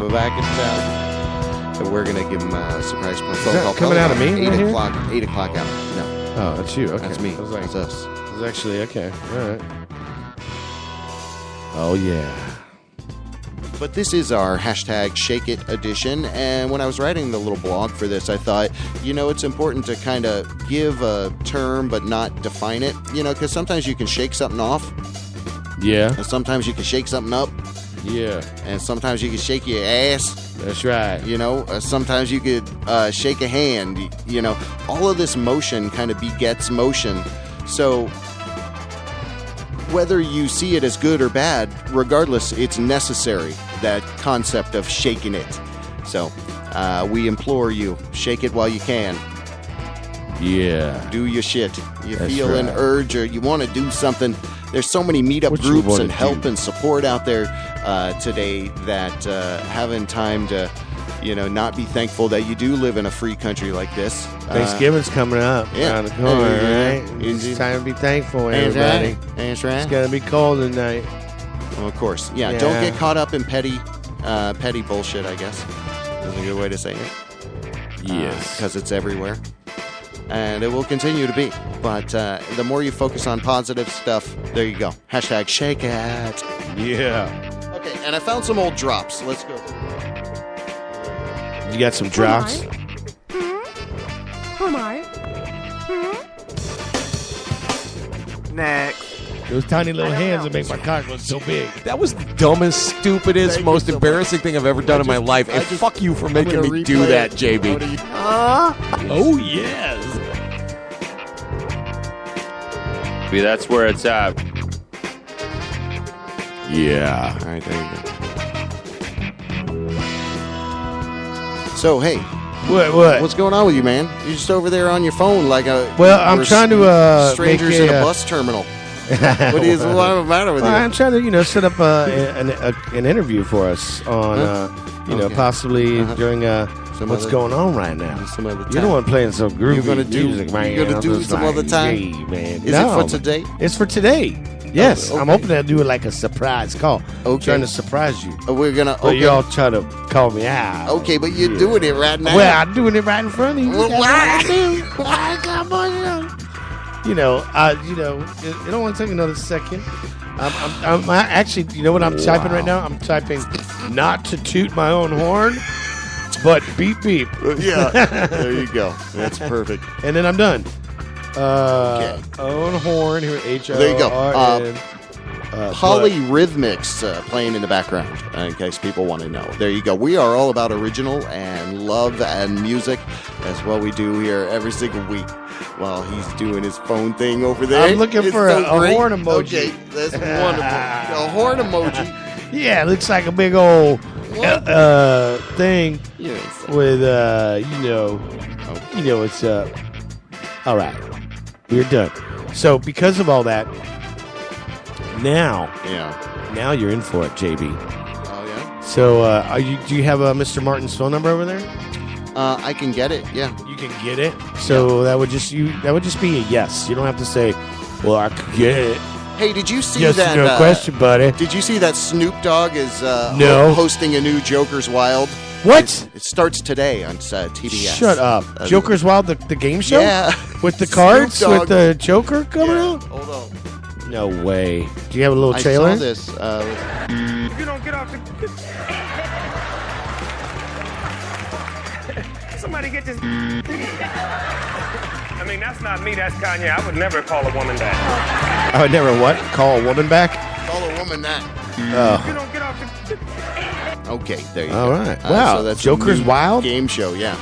S1: We're back in town, and we're gonna give him a surprise phone call.
S4: Coming out of me?
S1: 8
S4: right
S1: o'clock. 8 o'clock out. No.
S4: Oh, that's you. Okay,
S1: That's me. That's us.
S4: That's actually okay. All right. Oh yeah.
S1: But this is our hashtag Shake It edition, and when I was writing the little blog for this, I thought, it's important to kind of give a term but not define it, because sometimes you can shake something off.
S4: Yeah.
S1: And sometimes you can shake something up.
S4: Yeah.
S1: And sometimes you can shake your ass.
S4: That's right.
S1: Sometimes you could shake a hand. All of this motion kind of begets motion. So whether you see it as good or bad, regardless, it's necessary, that concept of shaking it. So we implore you, shake it while you can.
S4: Yeah.
S1: Do your shit. You
S4: That's
S1: feel an
S4: right.
S1: urge or you want to do something. There's so many meetup
S4: What you
S1: groups
S4: wanna
S1: and help
S4: do?
S1: and support out there today that having time to, not be thankful that you do live in a free country like this.
S4: Thanksgiving's coming up around the corner, right?
S1: Easy.
S4: It's time to be thankful, everybody.
S1: That's right.
S4: It's gonna be cold tonight.
S1: Well, of course. Yeah,
S4: Yeah.
S1: don't get caught up in petty bullshit, I guess. That's a good way to say it.
S4: Yes.
S1: Because it's everywhere. And it will continue to be. But the more you focus on positive stuff, there you go. Hashtag shake it.
S4: Yeah.
S1: Okay, and I found some old drops. Let's go.
S4: You got some drops?
S6: Who am I?
S13: Next.
S4: Those tiny little hands that make my cock look so big.
S13: That was the dumbest, stupidest, most embarrassing thing I've ever done in my life. And fuck you for making me do that, JB.
S4: Oh, yes.
S14: See, that's where it's at.
S4: Yeah.
S1: All right, there you go. So, hey.
S4: What?
S1: What's going on with you, man? You're just over there on your phone like a...
S4: Well, I'm trying to
S1: strangers
S4: make
S1: in a bus terminal. What's the matter with you?
S4: I'm trying to, set up an interview for us on, possibly during what's going on right now.
S1: Some other time.
S4: You're the one playing some groovy music, man.
S1: You're going to do it some other time?
S4: Hey, man.
S1: Is it for today?
S4: It's for today. Yes,
S1: okay.
S4: I'm hoping to do it like a surprise call.
S1: Okay.
S4: Trying to surprise you.
S1: We're going to...
S4: But y'all try to call me out.
S1: Okay, but you're doing it right now.
S4: Well, I'm doing it right in front of you.
S1: Well,
S4: why? It don't want to take another second. I'm actually, you know what I'm typing right now? I'm typing not to toot my own horn, but beep beep.
S1: Yeah, there you go. That's perfect.
S4: And then I'm done.
S1: Okay.
S4: Own horn here at H-O-R-N.
S1: There you go. Polyrhythmics playing in the background, in case people want to know. There you go. We are all about original and love and music. That's what we do here every single week while he's doing his phone thing over there.
S4: I'm looking for a horn emoji.
S1: Okay, that's wonderful. A horn emoji.
S4: Yeah, it looks like a big old thing with, it's all right. We're done. So because of all that, now you're in for it, JB.
S1: Oh yeah.
S4: So do you have Mr. Martin's phone number over there?
S1: I can get it. Yeah,
S4: you can get it. So that would just be a yes. You don't have to say, "Well, I could get it."
S1: Hey, did you see
S4: yes,
S1: that?
S4: No question, buddy.
S1: Did you see that Snoop Dogg is hosting a new Joker's Wild?
S4: What?
S1: It starts today on TBS.
S4: Shut up. Joker's Wild, the game show?
S1: Yeah.
S4: With the cards?
S1: Snoop Dogg.
S4: With the Joker coming out?
S1: Hold on.
S4: No way. Do you have a little
S1: I
S4: trailer?
S1: saw this.
S8: If you don't get off the... Somebody get this... I mean, that's not me, that's Kanye. I would never call a woman that.
S4: I would never what? Call a woman back?
S1: Call a woman that.
S8: If you don't get off the...
S1: Okay, there you
S4: All
S1: go.
S4: right. Wow.
S1: So that's
S4: Joker's
S1: a new
S4: Wild?
S1: game show, yeah.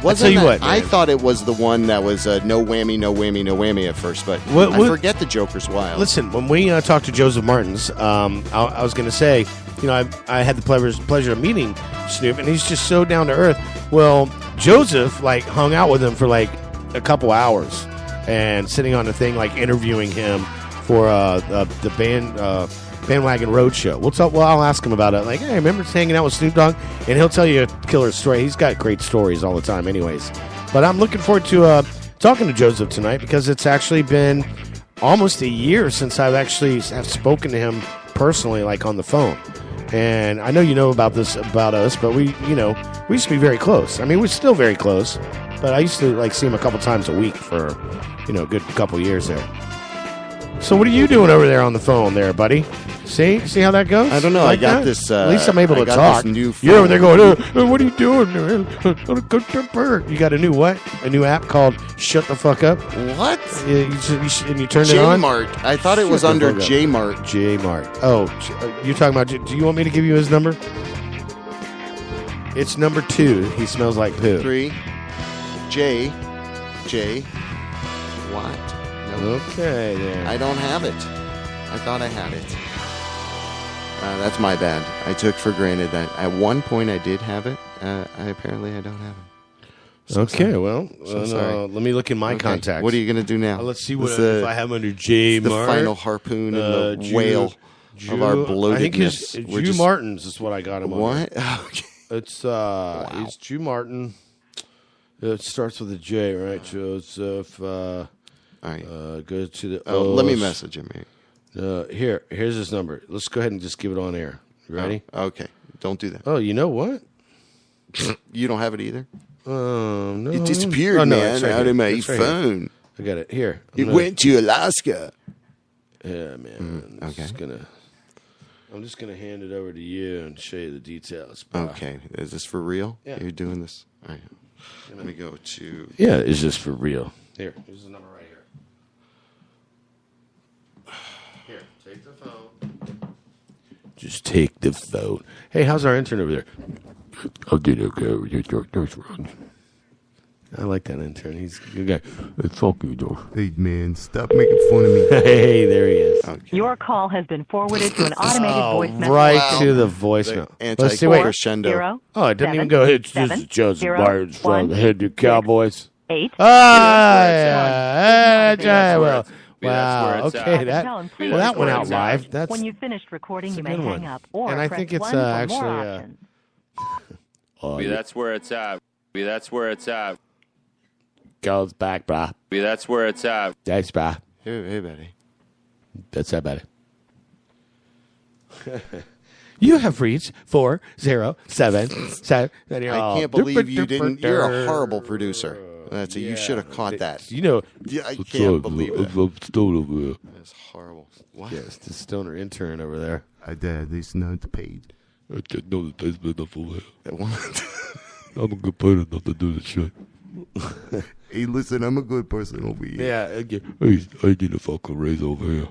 S4: I'll tell you what,
S1: I
S4: man.
S1: thought it was the one that was no whammy, no whammy, no whammy at first, but
S4: What-
S1: I
S4: what-
S1: forget the Joker's Wild.
S4: Listen, when we talked to Joseph Martens, I was going to say, I had the pleasure of meeting Snoop, and he's just so down to earth. Well, Joseph hung out with him for a couple hours, and sitting on the thing interviewing him for the Bandwagon Road Show. I'll ask him about it. Hey, remember hanging out with Snoop Dogg? And he'll tell you a killer story. He's got great stories all the time, anyways. But I'm looking forward to talking to Joseph tonight because it's actually been almost a year since I've actually have spoken to him personally, on the phone. And I know you know about this about us, but we used to be very close. I mean, we're still very close, but I used to see him a couple times a week for a good couple years there. So what are you doing over there on the phone there, buddy? See how that goes?
S1: I don't know. I got this.
S4: At least I'm able to
S1: I got
S4: talk.
S1: this new
S4: You're over there
S1: phone.
S4: going, what are you doing? You got a new what? A new app called Shut the Fuck Up?
S1: What?
S4: And you turned it on?
S1: J-Mart. I thought it was
S4: Shut the
S1: under
S4: fuck up.
S1: J-Mart.
S4: J-Mart. Oh, you're talking about... Do you want me to give you his number? It's number 2. He smells like poo.
S1: 3. J. What? No.
S4: Okay, then.
S1: I don't have it. I thought I had it. That's my bad. I took for granted that at one point I did have it. Apparently I don't have it. So
S4: Okay,
S1: sorry.
S4: well,
S1: So sorry.
S4: let me look in my contacts.
S1: What are you going to do now?
S4: Let's see
S1: What's
S4: if I have under J.
S1: the
S4: Mart.
S1: final harpoon and the whale of our bloatedness.
S4: I think it's Jew Martins is what I got him on.
S1: What? Okay.
S4: It's it's Jew Martin. It starts with a J, right? Joseph. All
S1: right.
S4: Go to the.
S1: Let me message him here.
S4: Here's his number. Let's go ahead and just give it on air. You ready?
S1: Oh, okay. Don't do that.
S4: Oh, you know what?
S1: You don't have it either?
S4: No.
S1: It disappeared, man, out of my phone.
S4: I got it here.
S1: It went to Alaska.
S4: Yeah, man.
S1: Okay.
S4: I'm just gonna hand it over to you and show you the details.
S1: Okay. Is this for real?
S4: Yeah.
S1: You're doing this? All right. Let me go to...
S4: Yeah, it's just for real. Here's the number right here. Here, take the phone. Just take the phone. Hey, how's our intern over there? I did okay. I like that intern. He's a good guy. Hey, fuck you, though.
S2: Hey, man, stop making fun of me.
S4: Hey, there he is.
S1: Okay.
S15: Your call has been forwarded to an automated voice message.
S4: Right to the voicemail. Let's see what
S1: crescendo.
S4: Oh, it didn't even go. It's just Joseph Martins from the Head to Cowboys.
S15: 8.
S4: Well, wow.
S14: it's
S4: Okay,
S14: at.
S4: that went out live. That's
S15: When you've finished recording, you
S4: a
S15: may
S4: good one.
S15: hang up or
S4: And I
S15: press
S4: think it's
S15: 1 for more
S4: actually.
S15: options.
S14: That's where it's at. That's where it's at.
S4: Goes back, brah.
S14: That's where it's at.
S4: Thanks, brah.
S1: Hey, buddy.
S4: That's that, buddy. You have reached 4077.
S1: I can't believe you didn't. You're a horrible producer. You should have caught that.
S4: You know,
S1: I can't believe it. That's horrible. What?
S4: Yes, the stoner intern over there.
S2: I did. It's not paid.
S11: I didn't know that there's been enough over here.
S1: That one-
S11: I'm a good person enough to do this shit.
S2: Hey, listen, I'm a good person over here.
S4: Yeah.
S11: Hey, I need a fucking raise over here.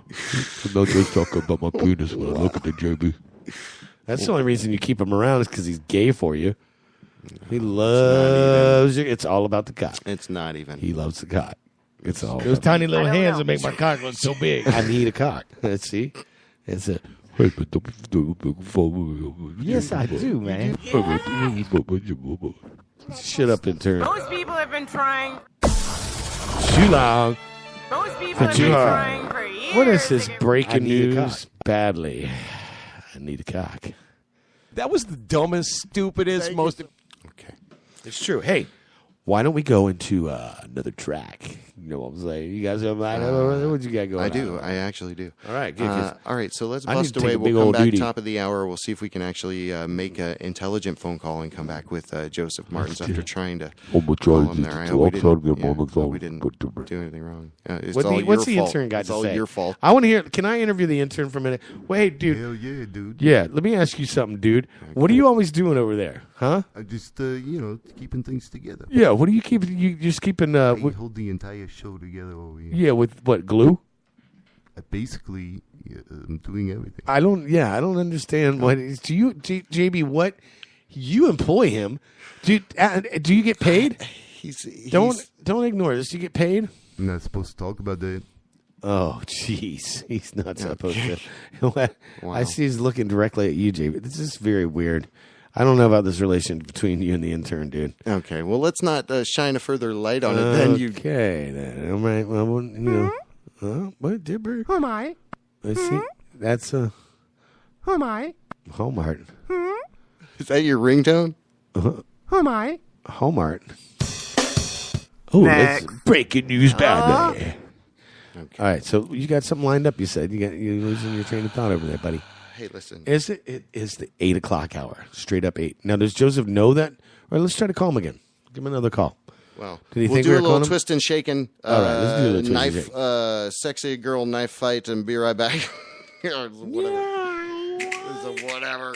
S11: I'm not just talking about my penis when I look at the JB.
S4: That's the only reason you keep him around is because he's gay for you. He loves you. It's all about the cock.
S1: It's not even.
S4: He loves the cock. It's all
S11: Those tiny little hands that make my cock look so big.
S4: I need a cock. See? It's a.
S11: Hey, but don't fall.
S4: Yes, I do, man. Shut up, intern.
S16: Most people have been trying.
S4: Too long.
S16: Most people have
S4: Too
S16: been
S4: hard.
S16: trying for years.
S4: What is this breaking
S1: I need a
S4: news? Badly. I need a cock.
S13: That was the dumbest, stupidest, most...
S1: Okay.
S4: It's true. Hey, why don't we go into another track? You know what I'm saying? You guys have what you got going on?
S1: I do. I actually do.
S4: All right, good.
S1: All right, so let's
S4: I need
S1: bust
S4: to take
S1: away.
S4: a big
S1: We'll come
S4: old
S1: back
S4: duty.
S1: top of the hour. We'll see if we can actually make an intelligent phone call and come back with Joseph Martens after trying to call him there. I hope we didn't do anything wrong. It's all your
S4: What's the
S1: fault.
S4: intern got
S1: It's
S4: to
S1: all
S4: say?
S1: your fault.
S4: I want to hear. Can I interview the intern for a minute? Wait, dude.
S17: Hell yeah, dude.
S4: Yeah, let me ask you something, dude. What are you always doing over there, huh?
S17: I just, keeping things together.
S4: Yeah, what do you keep? You just keeping?
S17: I hold the entire show together over here.
S4: Yeah, with what, glue?
S17: Basically, I'm doing everything.
S4: I don't understand what do you, JB? What you employ him? Do you get paid? Don't ignore this. You get paid?
S17: I'm not supposed to talk about that.
S4: Oh, jeez, he's not supposed to.
S1: Wow.
S4: I see he's looking directly at you, JB. This is very weird. I don't know about this relation between you and the intern, dude.
S1: Okay, well, let's not shine a further light on it. Then you.
S4: Okay, then. All right. Well, you know. What, Dipper?
S16: Who am I?
S4: Let's see. That's
S16: Who am I?
S4: Homart.
S1: Is that your ringtone?
S16: Who am I?
S4: Homart. Oh, that's breaking news, bad day.
S1: Okay.
S4: All right, so you got something lined up. You said you're losing your train of thought over there, buddy.
S1: Hey, listen.
S4: It is the 8 o'clock hour, straight up 8. Now, does Joseph know that? All right, let's try to call him again. Give him another call.
S1: Well,
S4: Did he
S1: we'll
S4: think
S1: do
S4: we
S1: a
S4: were
S1: little
S4: calling him?
S1: twist and shaking.
S4: All right, let's do a little twist and
S1: knife, sexy girl knife fight, and be right back. Or whatever. It's a whatever.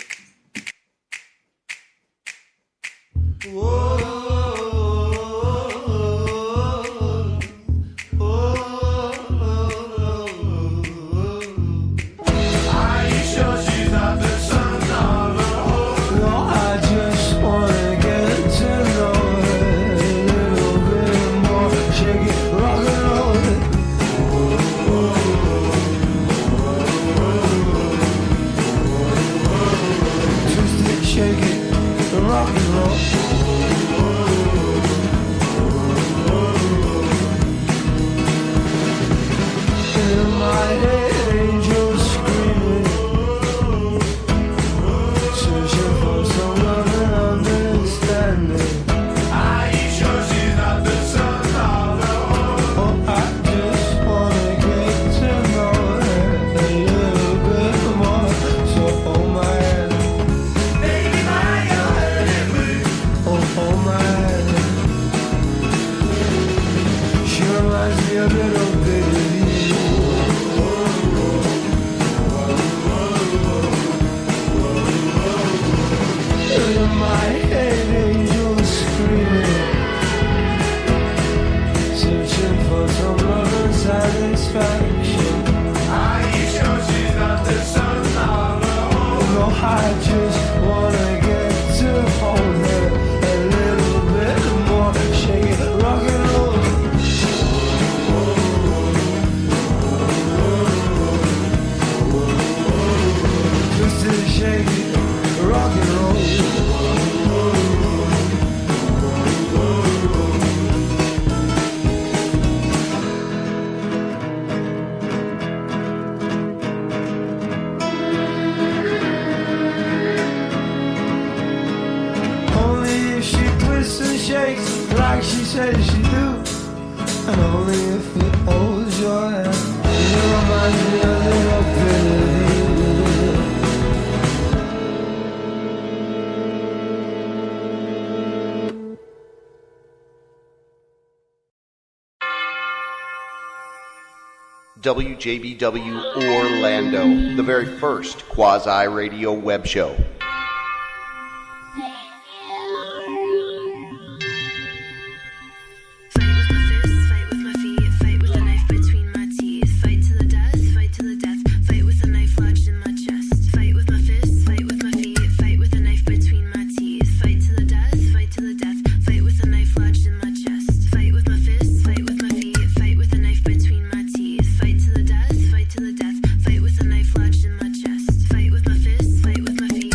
S8: Are you sure she's not the son of a hoe? No, I just wanna get to know her a little bit more. Shake it, rock and roll it. Twist it, shake it, rock and roll. In my head, angels screaming, searching for some love and understanding. Are you sure she's not the son of a hoe? Oh, I just wanna get to know her a little bit more. So hold my hand, baby, you're hurting me. Oh, hold my hand. She reminds me a little bit of you. In my head, angels screaming, searching for some love and satisfaction. Are you sure she's not the son of a hoe? No, I just wanna get to hold her a little bit more. Shake it, rock and roll. Twist it, shake it, rock and roll. Only if she twists and shakes like she says she do, and only if it holds your hand. It reminds me a little bit of you.
S1: WJBW Orlando, the very first quasi-radio web show.
S8: Fight with my fist, fight with my feet,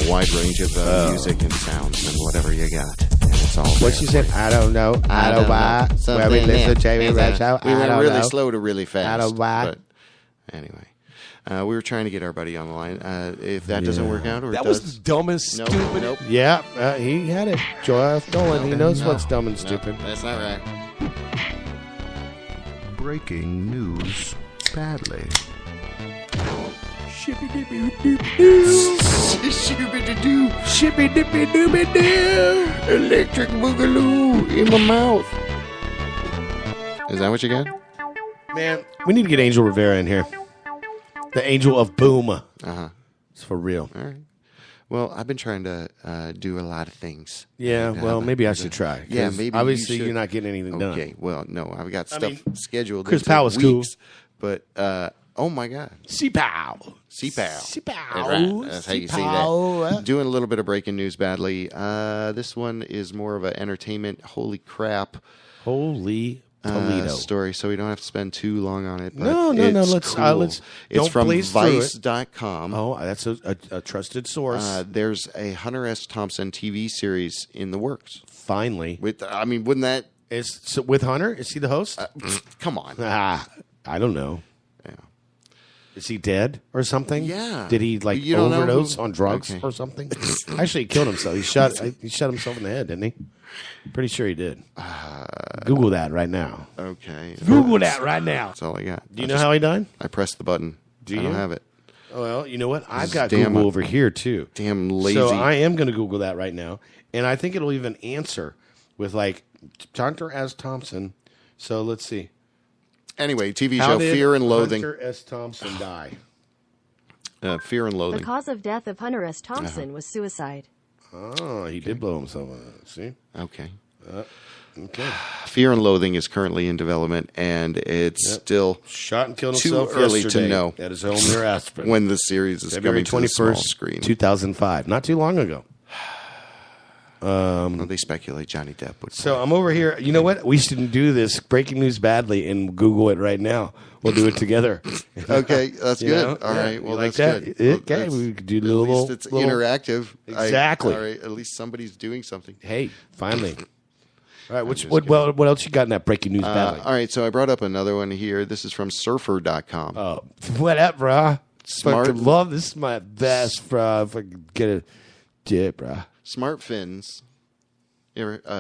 S1: a wide range of music and sounds and whatever you got. And it's all
S4: What she said? I don't know. I don't buy. Where we listen to JB Rev Show.
S1: We went
S4: I don't
S1: really
S4: know.
S1: slow to really fast.
S4: I don't buy.
S1: But anyway. We were trying to get our buddy on the line. If that doesn't work out, or
S13: That
S1: it
S13: was
S1: does,
S13: the dumbest, stupid.
S1: Nope.
S4: Yeah, he had it. Joel Dolan. He knows what's dumb and stupid.
S1: That's not right.
S17: Breaking news badly.
S1: Electric boogaloo in my mouth. Is that what you got?
S4: Man, we need to get Angel Rivera in here. The Angel of Boom.
S1: Uh-huh.
S4: It's for real.
S1: All right. Well, I've been trying to do a lot of things.
S4: Yeah, well, maybe I should try.
S1: Yeah, maybe.
S4: Obviously,
S1: you should.
S4: you're not getting anything done.
S1: Okay, well, no, I've got stuff scheduled.
S4: Chris
S1: into
S4: Powell's cool.
S1: weeks, but oh my God,
S4: C-Pow.
S1: C-Pow. Right. That's how you say that. Doing a little bit of breaking news badly. This one is more of an entertainment. Holy crap!
S4: Holy Toledo
S1: story. So we don't have to spend too long on it. But
S4: No.
S1: it's
S4: Let's.
S1: cool.
S4: It's
S1: It's from
S4: blaze through it.
S1: Vice.com.
S4: Oh, that's a trusted source.
S1: There's a Hunter S. Thompson TV series in the works.
S4: Finally,
S1: wouldn't that?
S4: Is with Hunter? Is he the host?
S1: Come on.
S4: I don't know.
S1: Yeah.
S4: Is he dead or something?
S1: Yeah.
S4: Did he
S1: You don't know
S4: overdose
S1: who-
S4: on drugs
S1: Okay.
S4: or something? Actually, he killed himself. He shot himself in the head, didn't he? Pretty sure he did. Google that right now.
S1: Okay.
S4: Google that right now.
S1: That's all I got.
S4: Do you know how he died?
S1: I pressed the button.
S4: Do
S1: I
S4: you?
S1: don't have it.
S4: Well, you know what? I've got
S1: Damn
S4: Google over here too.
S1: Damn lazy.
S4: So I am going to Google that right now, and I think it'll even answer with like Hunter S. Thompson. So let's see.
S1: Anyway, TV
S4: How
S1: show
S4: did
S1: Fear and Loathing.
S4: Hunter S. Thompson die?
S1: Fear and
S18: The
S1: Loathing.
S18: cause of death of Hunter S. Thompson was suicide.
S4: Oh, he did blow himself up. See?
S1: Okay.
S4: Okay.
S1: Fear and Loathing is currently in development, and it's still
S4: shot and killed
S1: too
S4: himself
S1: early
S4: yesterday
S1: to know
S4: at his home near Aspen.
S1: when the series is
S4: February
S1: coming to the small
S4: 21st,
S1: screen.
S4: 2005. Not too long ago.
S1: Well, they speculate Johnny Depp would.
S4: So I'm over here. You know what? We shouldn't do this breaking news badly and Google it right now. We'll do it together.
S1: Okay, that's
S4: You
S1: good.
S4: know?
S1: All
S4: Yeah.
S1: right, well,
S4: You like
S1: that's
S4: that?
S1: good.
S4: Okay, we could do a
S1: At
S4: little.
S1: least it's interactive.
S4: Exactly.
S1: All right, at least somebody's doing something.
S4: Hey, finally. All right, what else you got in that breaking news badly?
S1: All right, so I brought up another one here. This is from Surfer.com.
S4: Oh, what up, brah?
S1: Smart-
S4: Fucking love. This is my best, brah. If I could get a dip, brah.
S1: Smart fins.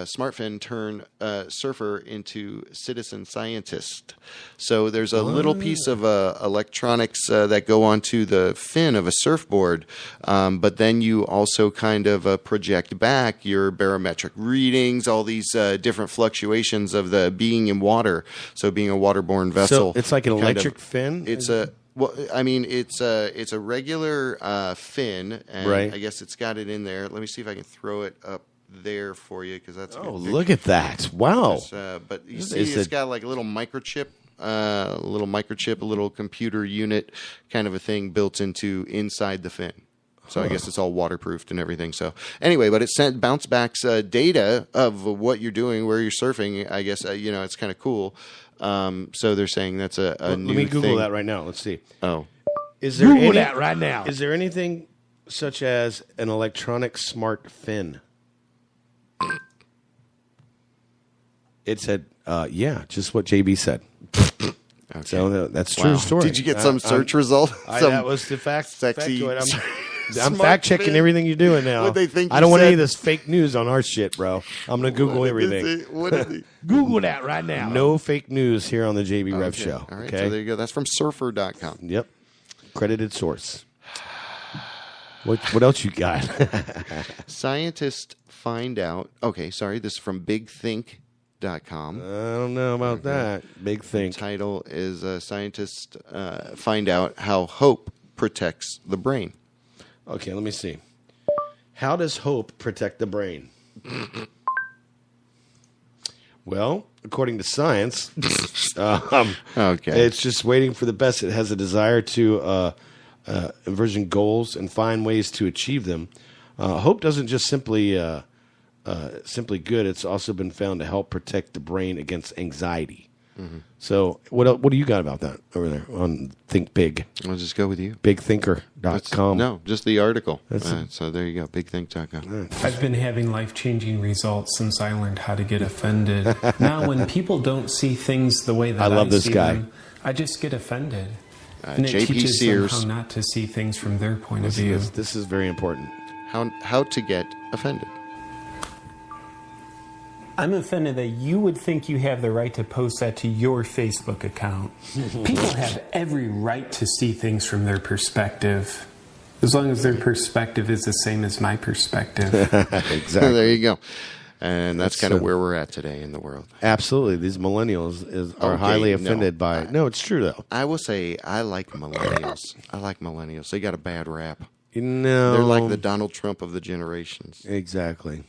S1: Smart fin turn surfer into citizen scientist. So there's a little piece of electronics that go onto the fin of a surfboard, but then you also kind of project back your barometric readings, all these different fluctuations of the being in water. So being a waterborne vessel.
S4: So it's like an
S1: kind
S4: electric
S1: of-
S4: fin?
S1: It's a. Well, I mean, it's a regular fin, and
S4: Right.
S1: I guess it's got it in there. Let me see if I can throw it up there for you because that's a
S4: Oh,
S1: good
S4: look at that! Wow.
S1: but you
S4: This
S1: see,
S4: is
S1: it's got like a little microchip, a little computer unit kind of a thing built inside the fin. So I guess it's all waterproofed and everything. So anyway, but it bounce back data of what you're doing, where you're surfing. I guess it's kind of cool. So they're saying that's a new
S4: Let me Google
S1: thing.
S4: that right now. Let's see.
S1: Oh,
S4: Is there
S16: Google
S4: any,
S16: that right now.
S4: Is there anything such as an electronic smart fin? It said, yeah, just what JB said.
S1: Okay.
S4: So that's true
S1: Wow.
S4: story.
S1: Did you get some search result?
S4: That was the fact.
S1: Sexy.
S4: Factoid. I'm
S1: Smart
S4: fact checking
S1: fin?
S4: everything you're doing now.
S1: What'd they think
S4: I
S1: you
S4: don't want any
S1: said?
S4: of this fake news on our shit, bro. I'm gonna Google everything.
S1: What did they?
S16: Google that right now.
S4: No fake news here on the JB Rev
S1: Okay.
S4: Show.
S1: All right,
S4: Okay.
S1: so there you go. That's from Surfer.com.
S4: Yep. Credited source. What else you got?
S1: Scientists find out. Okay, sorry. This is from BigThink.com.
S4: I don't know about that. Big think.
S1: The title is Scientists Find Out How Hope Protects the Brain.
S4: Okay, let me see. How does hope protect the brain? Well, according to science,
S1: okay,
S4: it's just waiting for the best. It has a desire to envision goals and find ways to achieve them. Hope doesn't just simply good. It's also been found to help protect the brain against anxiety.
S1: Mm-hmm.
S4: So what do you got about that over there on Think Big?
S1: I'll just go with you.
S4: BigThinker.com.
S1: No, just the article.
S4: That's
S1: so there you go, BigThink.com.
S19: I've been having life-changing results since I learned how to get offended. Now, when people don't see things the way that I
S4: love this
S19: see
S4: guy.
S19: them, I just get offended. And it
S1: JP
S19: teaches
S1: Sears.
S19: them how not to see things from their point of view.
S4: This is very important.
S1: How to get offended.
S19: I'm offended that you would think you have the right to post that to your Facebook account. People have every right to see things from their perspective, as long as their perspective is the same as my perspective.
S4: Exactly.
S1: There you go. And that's kind of where we're at today in the world.
S4: Absolutely. These millennials are highly offended by... No, it's true, though.
S1: I will say I like millennials. They got a bad rap.
S4: No.
S1: They're like the Donald Trump of the generations.
S4: Exactly.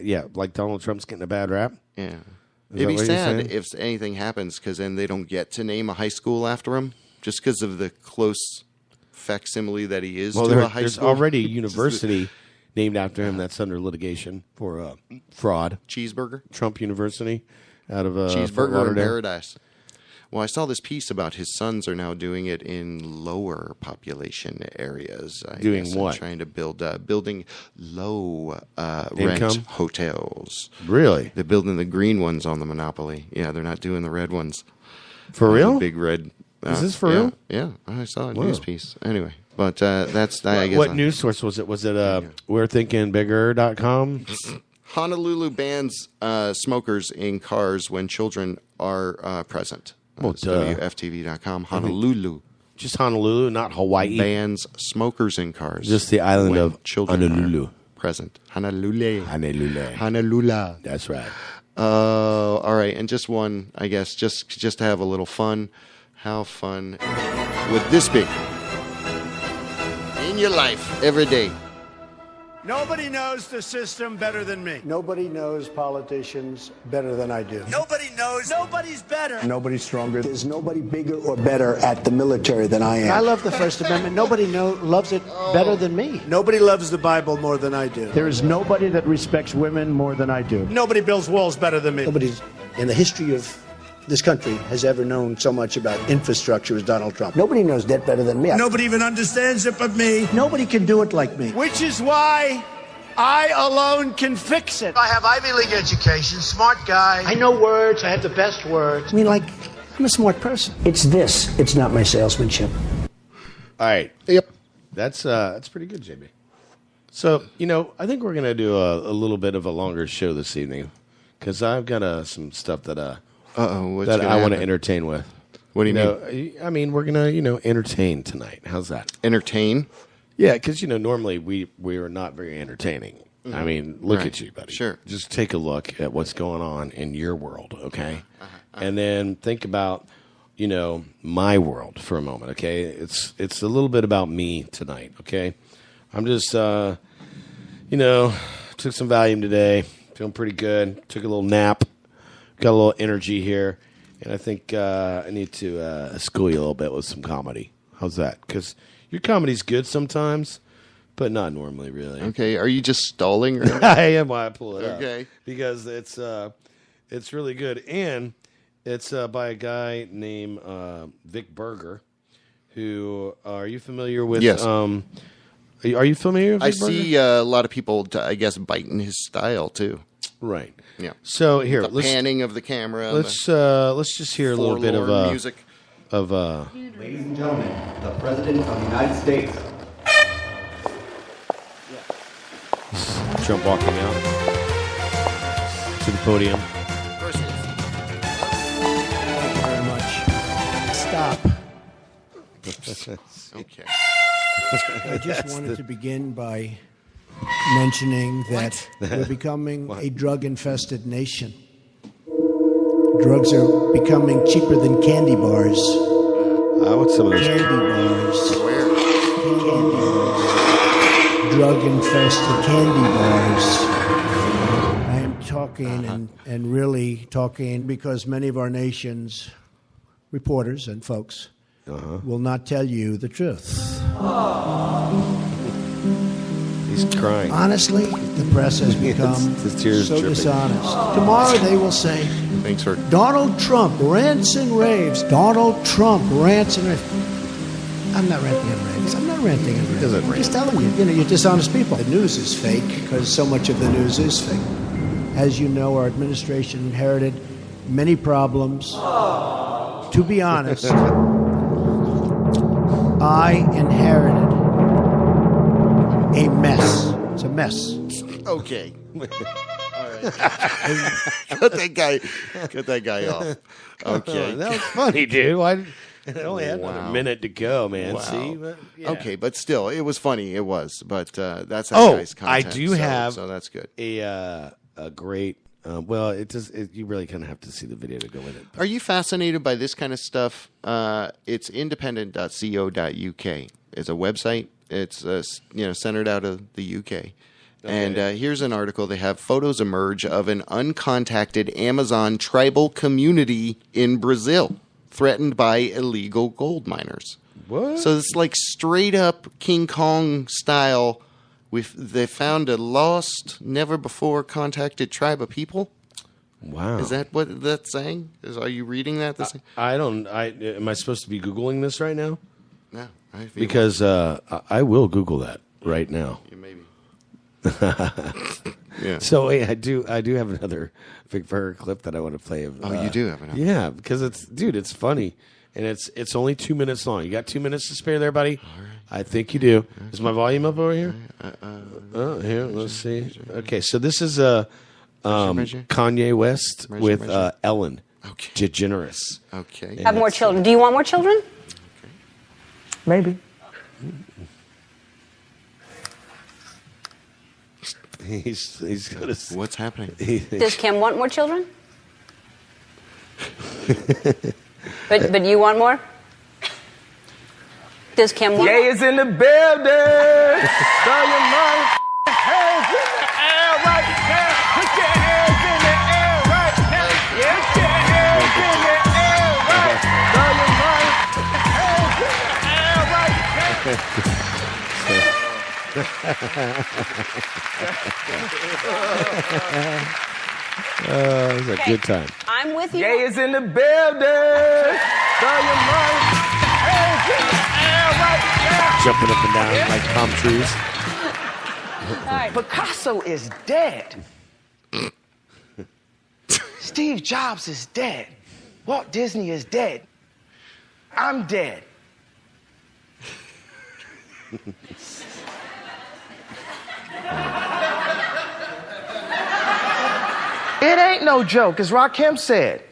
S4: Yeah, like Donald Trump's getting a bad rap?
S1: Yeah.
S4: Is
S1: It'd
S4: that
S1: be
S4: what you're
S1: sad
S4: saying?
S1: if anything happens because then they don't get to name a high school after him just because of the close facsimile that he is to a high
S4: there's
S1: school.
S4: already a university named after him that's under litigation for fraud.
S1: Cheeseburger?
S4: Trump University out of Fort
S1: Cheeseburger in
S4: Lauderdale.
S1: Paradise. Well, I saw this piece about his sons are now doing it in lower population areas. I
S4: Doing
S1: guess,
S4: what?
S1: Trying to building low rent
S4: Income?
S1: hotels.
S4: Really?
S1: They're building the green ones on the Monopoly. Yeah, they're not doing the red ones.
S4: For real?
S1: The big red.
S4: Is this for
S1: yeah,
S4: real?
S1: Yeah, I saw a
S4: Whoa.
S1: news piece. Anyway, but that's I guess.
S4: What news source was it? Was it we'rethinkingbigger.com?
S1: Honolulu bans smokers in cars when children are present.
S4: Well, duh.
S1: WFTV.com. Honolulu.
S4: Just Honolulu, not Hawaii.
S1: Bans smokers in cars.
S4: Just the island
S1: when
S4: of
S1: children
S4: Honolulu.
S1: are present. Honolulu.
S4: Honolulu.
S1: Honolulu.
S4: That's right.
S1: All right, and just one, I guess, just to have a little fun. How fun would this be in your life every day?
S20: Nobody knows the system better than me. Nobody knows politicians better than I do. Nobody knows. Nobody's better. Nobody's stronger. There's nobody bigger or better at the military than I am. I love the First Amendment. Nobody loves it better than me. Nobody loves the Bible more than I do. There is nobody that respects women more than I do. Nobody builds walls better than me. Nobody's in the history of this country has ever known so much about infrastructure as Donald Trump. Nobody knows that better than me. Nobody even understands it but me. Nobody can do it like me. Which is why I alone can fix it. I have Ivy League education, smart guy. I know words. I have the best words. I mean, like, I'm a smart person. It's this. It's not my salesmanship.
S4: All right.
S1: Yep.
S4: That's pretty good, JB. So, I think we're going to do a little bit of a longer show this evening because I've got some stuff that that I want to entertain with.
S1: What do you mean?
S4: I mean, we're going to, entertain tonight. How's that?
S1: Entertain?
S4: Yeah, because, normally we are not very entertaining. Mm-hmm. I mean, look at you, buddy.
S1: Sure.
S4: Just take a look at what's going on in your world, okay? And then think about, my world for a moment, okay? It's a little bit about me tonight, okay? I'm just, took some Valium today. Feeling pretty good. Took a little nap. Got a little energy here. And I think I need to school you a little bit with some comedy. How's that? Because your comedy's good sometimes, but not normally, really.
S1: Okay. Are you just stalling? Or
S4: I am why I pull it up.
S1: Okay.
S4: Because it's really good. And it's by a guy named Vic Berger, who, are you familiar with?
S1: Yes.
S4: Are you familiar with Vic Berger?
S1: I see a lot of people, I guess, biting his style, too.
S4: Right.
S1: Yeah.
S4: So here,
S1: the panning of the camera.
S4: Let's just hear a little bit of
S1: music.
S21: Ladies and gentlemen, the President of the United States.
S4: Trump walking out to the podium.
S20: Thank you very much. Stop.
S1: Okay.
S20: I just wanted to begin by mentioning that we're becoming a drug-infested nation. Drugs are becoming cheaper than candy bars.
S4: I want some of those
S20: candy bars. Candy bars. Drug-infested candy bars. I am talking and really talking because many of our nation's reporters and folks will not tell you the truth.
S4: He's crying.
S20: Honestly, the press has become
S4: his tears
S20: so
S4: dripping.
S20: dishonest. Tomorrow they will say,
S1: Thanks for
S20: Donald Trump rants and raves. Donald Trump rants and raves. I'm not ranting and raves. I'm not ranting and raves. I'm just telling you, you're dishonest people. The news is fake because so much of the news is fake. As you know, our administration inherited many problems. To be honest, I inherited a mess. It's a mess.
S1: Okay. All right. Cut that guy off. Okay.
S4: That was funny, dude. Why? It only had another minute to go, man.
S1: Wow.
S4: See? But, yeah.
S1: Okay, but still, it was funny. It was, but that's that guy's content.
S4: I do have
S1: so that's good.
S4: A great. Well, you really kind of have to see the video to go with it.
S1: Are you fascinated by this kind of stuff? It's independent.co.uk. It's a website. It's centered out of the UK. Okay. And here's an article. They have photos emerge of an uncontacted Amazon tribal community in Brazil threatened by illegal gold miners.
S4: What?
S1: So it's like straight up King Kong style. They found a lost, never before contacted tribe of people.
S4: Wow.
S1: Is that what that's saying? Are you reading that?
S4: I don't. Am I supposed to be Googling this right now?
S1: No.
S4: Because I will Google that right now.
S1: Yeah, maybe.
S4: Yeah. So I do have another Vic Berger clip that I want to play.
S1: You do have another?
S4: Yeah, because it's funny, and it's only 2 minutes long. You got 2 minutes to spare there, buddy? All right. I think you do. Is my volume up over here? Here, let's see. Okay, so this is Kanye West with Ellen DeGeneres.
S1: Okay.
S3: Have more children. Do you want more children?
S1: Okay.
S3: Maybe.
S4: He's gonna.
S1: What's happening?
S3: Does Kim want more children? but you want more? Does Kim want more?
S8: is in the building. Throw your hands in the air right now. Put your hands in the air right now. Yeah, put your hands in the air right now. Throw your hands in the air right now.
S4: It was a good time.
S3: I'm with you.
S8: Gay is in the building. Throw your hands in the air right now.
S4: Jumping up and down like palm trees.
S8: Picasso is dead. Steve Jobs is dead. Walt Disney is dead. I'm dead. It ain't no joke, as Rakim said.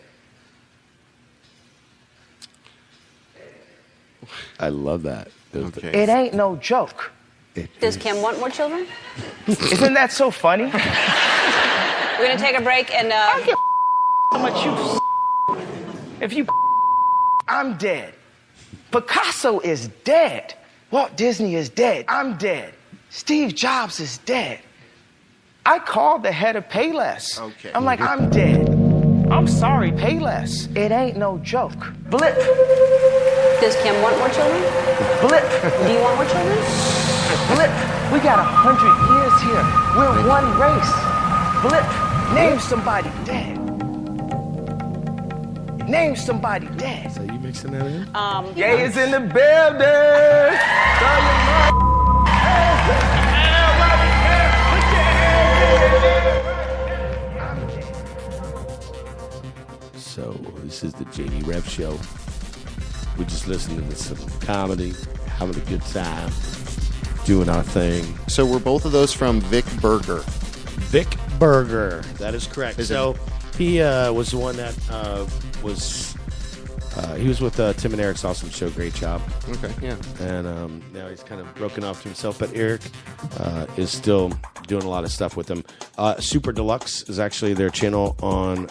S4: I love that.
S8: Okay. It ain't no joke.
S3: Does Kim want more children?
S8: Isn't that so funny?
S3: We're going to take a break and...
S8: I don't give how much you... If you... I'm dead. Picasso is dead. Walt Disney is dead. I'm dead. Steve Jobs is dead. I called the head of Payless.
S1: Okay.
S8: I'm like, I'm dead. I'm sorry, Payless. It ain't no joke. Blip.
S3: Does Kim want more children?
S8: Blip.
S3: Do you want more children?
S8: Blip. We got 100 years here. We're one race. Blip. Name somebody dead. Name somebody dead.
S4: So you mixing that in?
S8: Gay is in the building. Throw your hands in the air right now. Put your hands in the air.
S4: So this is the JB Rev Show. We're just listening to some comedy, having a good time, doing our thing.
S1: So were both of those from Vic Berger?
S4: Vic Berger, that is correct. He was the one that he was with Tim and Eric's awesome show. Great job.
S1: Okay, yeah.
S4: And now he's kind of broken off to himself, but Eric is still doing a lot of stuff with them. Super Deluxe is actually their channel on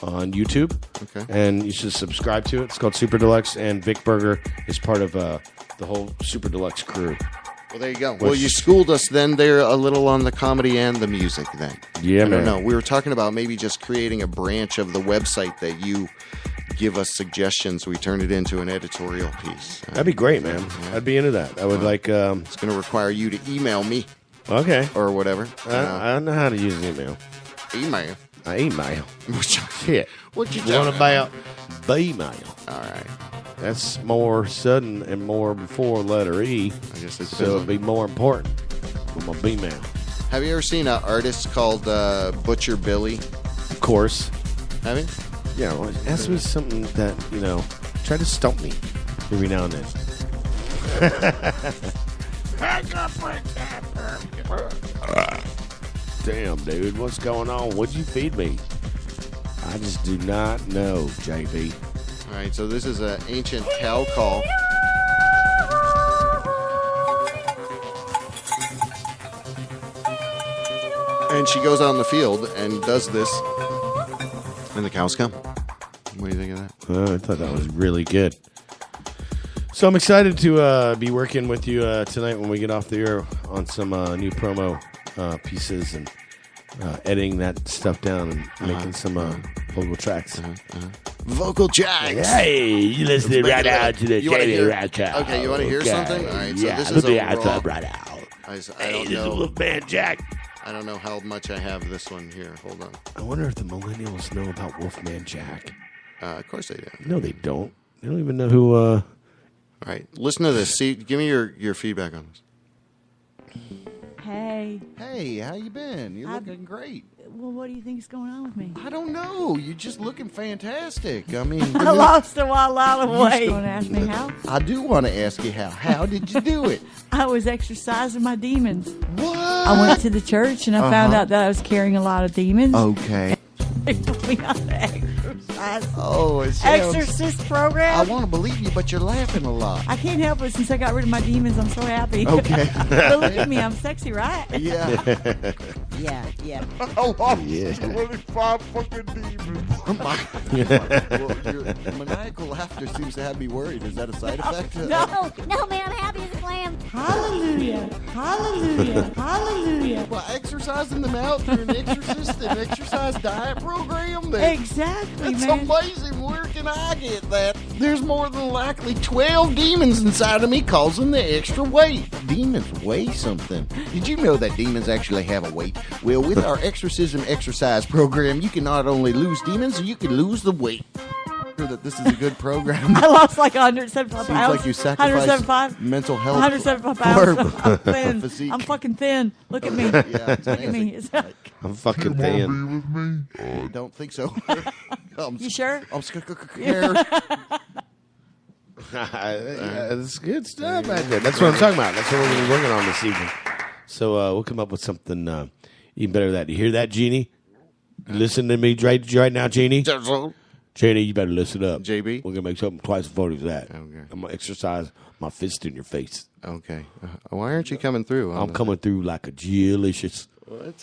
S4: on YouTube.
S1: Okay.
S4: And you should subscribe to it. It's called Super Deluxe, and Vic Berger is part of the whole Super Deluxe crew.
S1: Well, there you go. Well, you schooled us then there a little on the comedy and the music then.
S4: Yeah,
S1: I
S4: man.
S1: don't know. We were talking about maybe just creating a branch of the website that you give us suggestions. We turn it into an editorial piece.
S4: That'd be great, man. Yeah. I'd be into that. I would like...
S1: it's going to require you to email me.
S4: Okay.
S1: Or whatever.
S4: I don't know how to use email.
S1: Email?
S4: email.
S1: Shit. What you
S4: What
S1: talking
S4: about B-mail?
S1: All right.
S4: That's more sudden and more before letter E.
S1: I guess it's
S4: so it'd be more important for my B-mail.
S1: Have you ever seen an artist called Butcher Billy?
S4: Of course.
S1: Have you?
S4: Yeah, well, ask me something that, try to stump me every now and then. Damn, dude, what's going on? What'd you feed me? I just do not know, JB.
S1: All right, so this is an ancient cow call. And she goes out in the field and does this. And the cows come. What do you think of that?
S4: I thought that was really good. So I'm excited to be working with you tonight when we get off the air on some new promo pieces and editing that stuff down and making some vocal tracks.
S1: Vocal tracks.
S4: Hey, you listening right now to the JB Rev Show.
S1: Okay, you want to hear something? All right, so
S4: yeah,
S1: this is a raw.
S4: right out.
S1: I
S4: Hey,
S1: don't
S4: this
S1: know.
S4: is Wolfman Jack.
S1: I don't know how much I have this one here. Hold on.
S4: I wonder if the millennials know about Wolfman Jack.
S1: Of course they do.
S4: No, they don't. They don't even know who.
S1: All right, listen to this. See, give me your feedback on this.
S9: Hey.
S1: Hey, how you been? You're looking great.
S9: Well, what do you think's going on with me?
S1: I don't know. You're just looking fantastic. I mean,
S9: I lost a lot of weight. You want to ask me how?
S1: I do want to ask you how. How did you do it?
S9: I was exercising my demons. What? I went to the church and I found out that I was carrying a lot of demons.
S1: Okay.
S9: They told me how to exercise.
S1: Oh, it sounds...
S9: Exorcist program.
S1: I want to believe you, but you're laughing a lot.
S9: I can't help it since I got rid of my demons. I'm so happy.
S1: Okay.
S9: But look at me. I'm sexy, right?
S1: Yeah.
S9: Yeah.
S7: I lost 25 fucking demons.
S1: Your maniacal laughter seems to have me worried. Is that a side effect?
S9: No, man. I'm happy as a clam. Hallelujah. Hallelujah. Hallelujah.
S1: Well, exercising them out. You're an exorcist and exercise diet program.
S9: Exactly,
S1: It's
S9: man.
S1: amazing. Where can I get that? There's more than likely 12 demons inside of me causing the extra weight. Demons weigh something. Did you know that demons actually have a weight? Well, with our exorcism exercise program, you can not only lose demons, you can lose the weight. Sure that this is a good program.
S9: I lost like 175
S1: Seems
S9: pounds.
S1: like you sacrificed
S9: 175.
S1: mental health
S9: 175 pounds.
S1: for
S9: I'm thin.
S1: physique.
S9: I'm fucking thin. Look at me.
S1: Yeah, it's
S9: Look at me.
S1: amazing.
S4: I'm fucking thin.
S1: I don't think so.
S9: You sure?
S1: I'm scared.
S4: That's good stuff right there. That's what I'm talking about. That's what we're going to be working on this evening. So we'll come up with something even better than that. You hear that, Jeannie? Listen to me right now, Jeannie. Jeannie, you better listen up.
S1: JB?
S4: We're going to make something twice as funny as that.
S1: Okay.
S4: I'm going to exercise my fist in your face.
S1: Okay. Why aren't you coming through?
S4: I'm coming through like a delicious.
S1: What?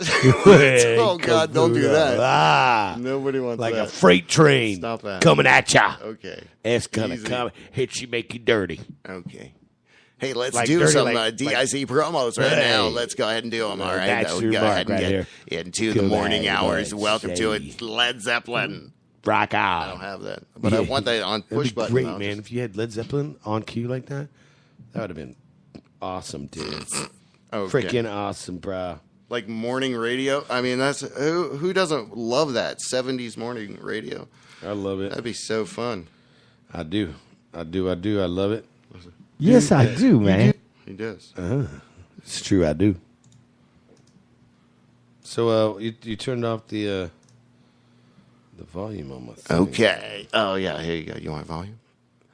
S1: Oh, God, don't do that.
S4: Ah,
S1: Nobody wants
S4: like
S1: that.
S4: a freight train.
S1: Stop that.
S4: Coming at ya.
S1: Okay.
S4: It's going to
S1: Easy.
S4: come, hit you, make you dirty.
S1: Okay. Hey, let's
S4: Like
S1: do
S4: dirty,
S1: some
S4: like-
S1: DIC promos right
S4: Hey.
S1: now. Let's go ahead and do them. All right.
S4: That's
S1: We'll
S4: your
S1: go
S4: mark
S1: ahead and
S4: right
S1: get
S4: here.
S1: into
S4: Go
S1: the morning
S4: ahead,
S1: hours.
S4: boy.
S1: Welcome to
S4: Say.
S1: it, Led Zeppelin.
S4: Rock
S1: I
S4: out.
S1: don't have that, but I want that on
S4: That'd
S1: push
S4: be
S1: button.
S4: great,
S1: I'll
S4: man. If you had Led Zeppelin on cue like that, that would have been awesome, dude.
S1: Okay.
S4: Freaking awesome, bro.
S1: Like morning radio. I mean, that's who doesn't love that 70s morning radio?
S4: I love it.
S1: That'd be so fun.
S4: I do. I love it.
S22: Yes, I do, man.
S1: He does.
S4: It's true, I do. So you turned off the volume on my thing.
S1: Okay. Oh yeah. Here you go. You want volume?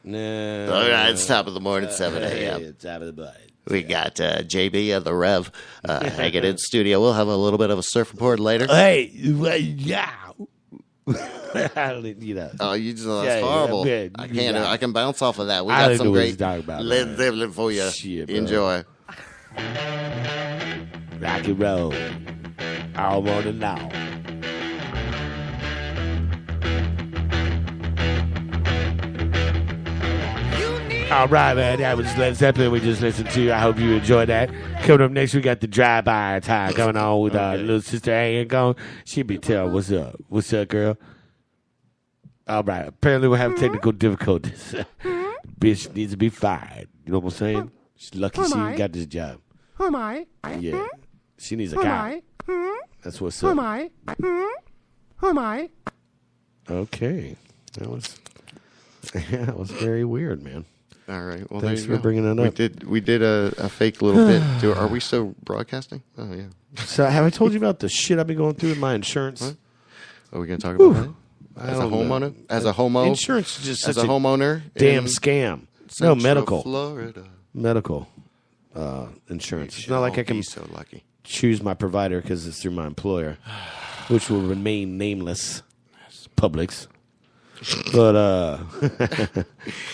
S4: No.
S1: All right. It's top of the morning, 7 a.m.
S4: It's out of the bud.
S1: We got JB of the Rev hanging in studio. We'll have a little bit of a surf report later.
S4: Hey, yeah. You know.
S1: Oh, you just that's
S4: Yeah,
S1: horrible.
S4: yeah,
S1: I
S4: you
S1: can't.
S4: got it.
S1: I can bounce off of that. We
S4: I
S1: got
S4: don't
S1: some
S4: know what
S1: great
S4: he's talking about,
S1: Led
S4: man.
S1: Zeppelin for you.
S4: Shit, bro.
S1: Enjoy.
S4: Rock and roll. All morning long. All right, man. That was Led Zeppelin we just listened to. I hope you enjoyed that. Coming up next, we got the drive-by time coming on with our little sister Ann going. She'll be telling what's up. What's up, girl? All right. Apparently, we're having technical difficulties. Bitch needs to be fired. You know what I'm saying? She's lucky she
S16: I?
S4: got this job.
S16: Who am I?
S4: Yeah. She needs a
S16: Who am
S4: guy.
S16: I?
S4: That's what's
S16: Who
S4: up.
S16: am I? Who am I?
S4: Okay. That was very weird, man.
S1: All right. Well,
S4: thanks
S1: there you
S4: for bringing it up.
S1: We did a fake little bit. Are we still broadcasting? Oh, yeah.
S4: So have I told you about the shit I've been going through with my insurance?
S1: What? Are we going to talk about that? As a homeowner?
S4: Know.
S1: As a homo?
S4: Insurance is just
S1: as
S4: such
S1: a homeowner?
S4: Damn scam. No, medical.
S1: Florida.
S4: Medical insurance. It's not like I can
S1: so lucky.
S4: choose my provider because it's through my employer, which will remain nameless. Publix. But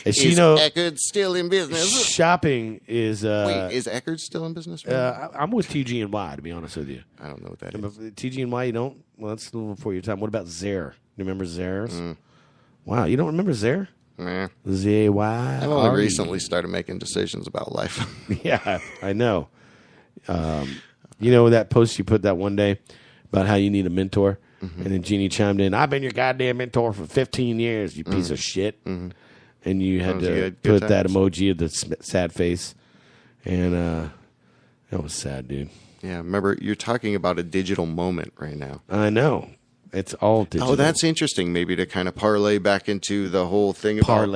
S4: as you know,
S1: Eckerd still in business?
S4: Shopping is.
S1: Wait, is Eckerd still in business?
S4: I'm with TG&Y, to be honest with you.
S1: I don't know what that is.
S4: TG&Y, you don't? Well, that's a little before your time. What about Zare? You remember Zare's? Wow, you don't remember Zare?
S1: Nah.
S4: Z-A-Y?
S1: I've only recently started making decisions about life.
S4: Yeah, I know. You know that post you put that one day about how you need a mentor? And then Jeannie chimed in, I've been your goddamn mentor for 15 years, you piece of shit. And you had to put that emoji of the sad face. And that was sad, dude.
S1: Yeah, remember, you're talking about a digital moment right now.
S4: I know. It's all digital.
S1: Oh, that's interesting. Maybe to kind of parlay back into the whole thing about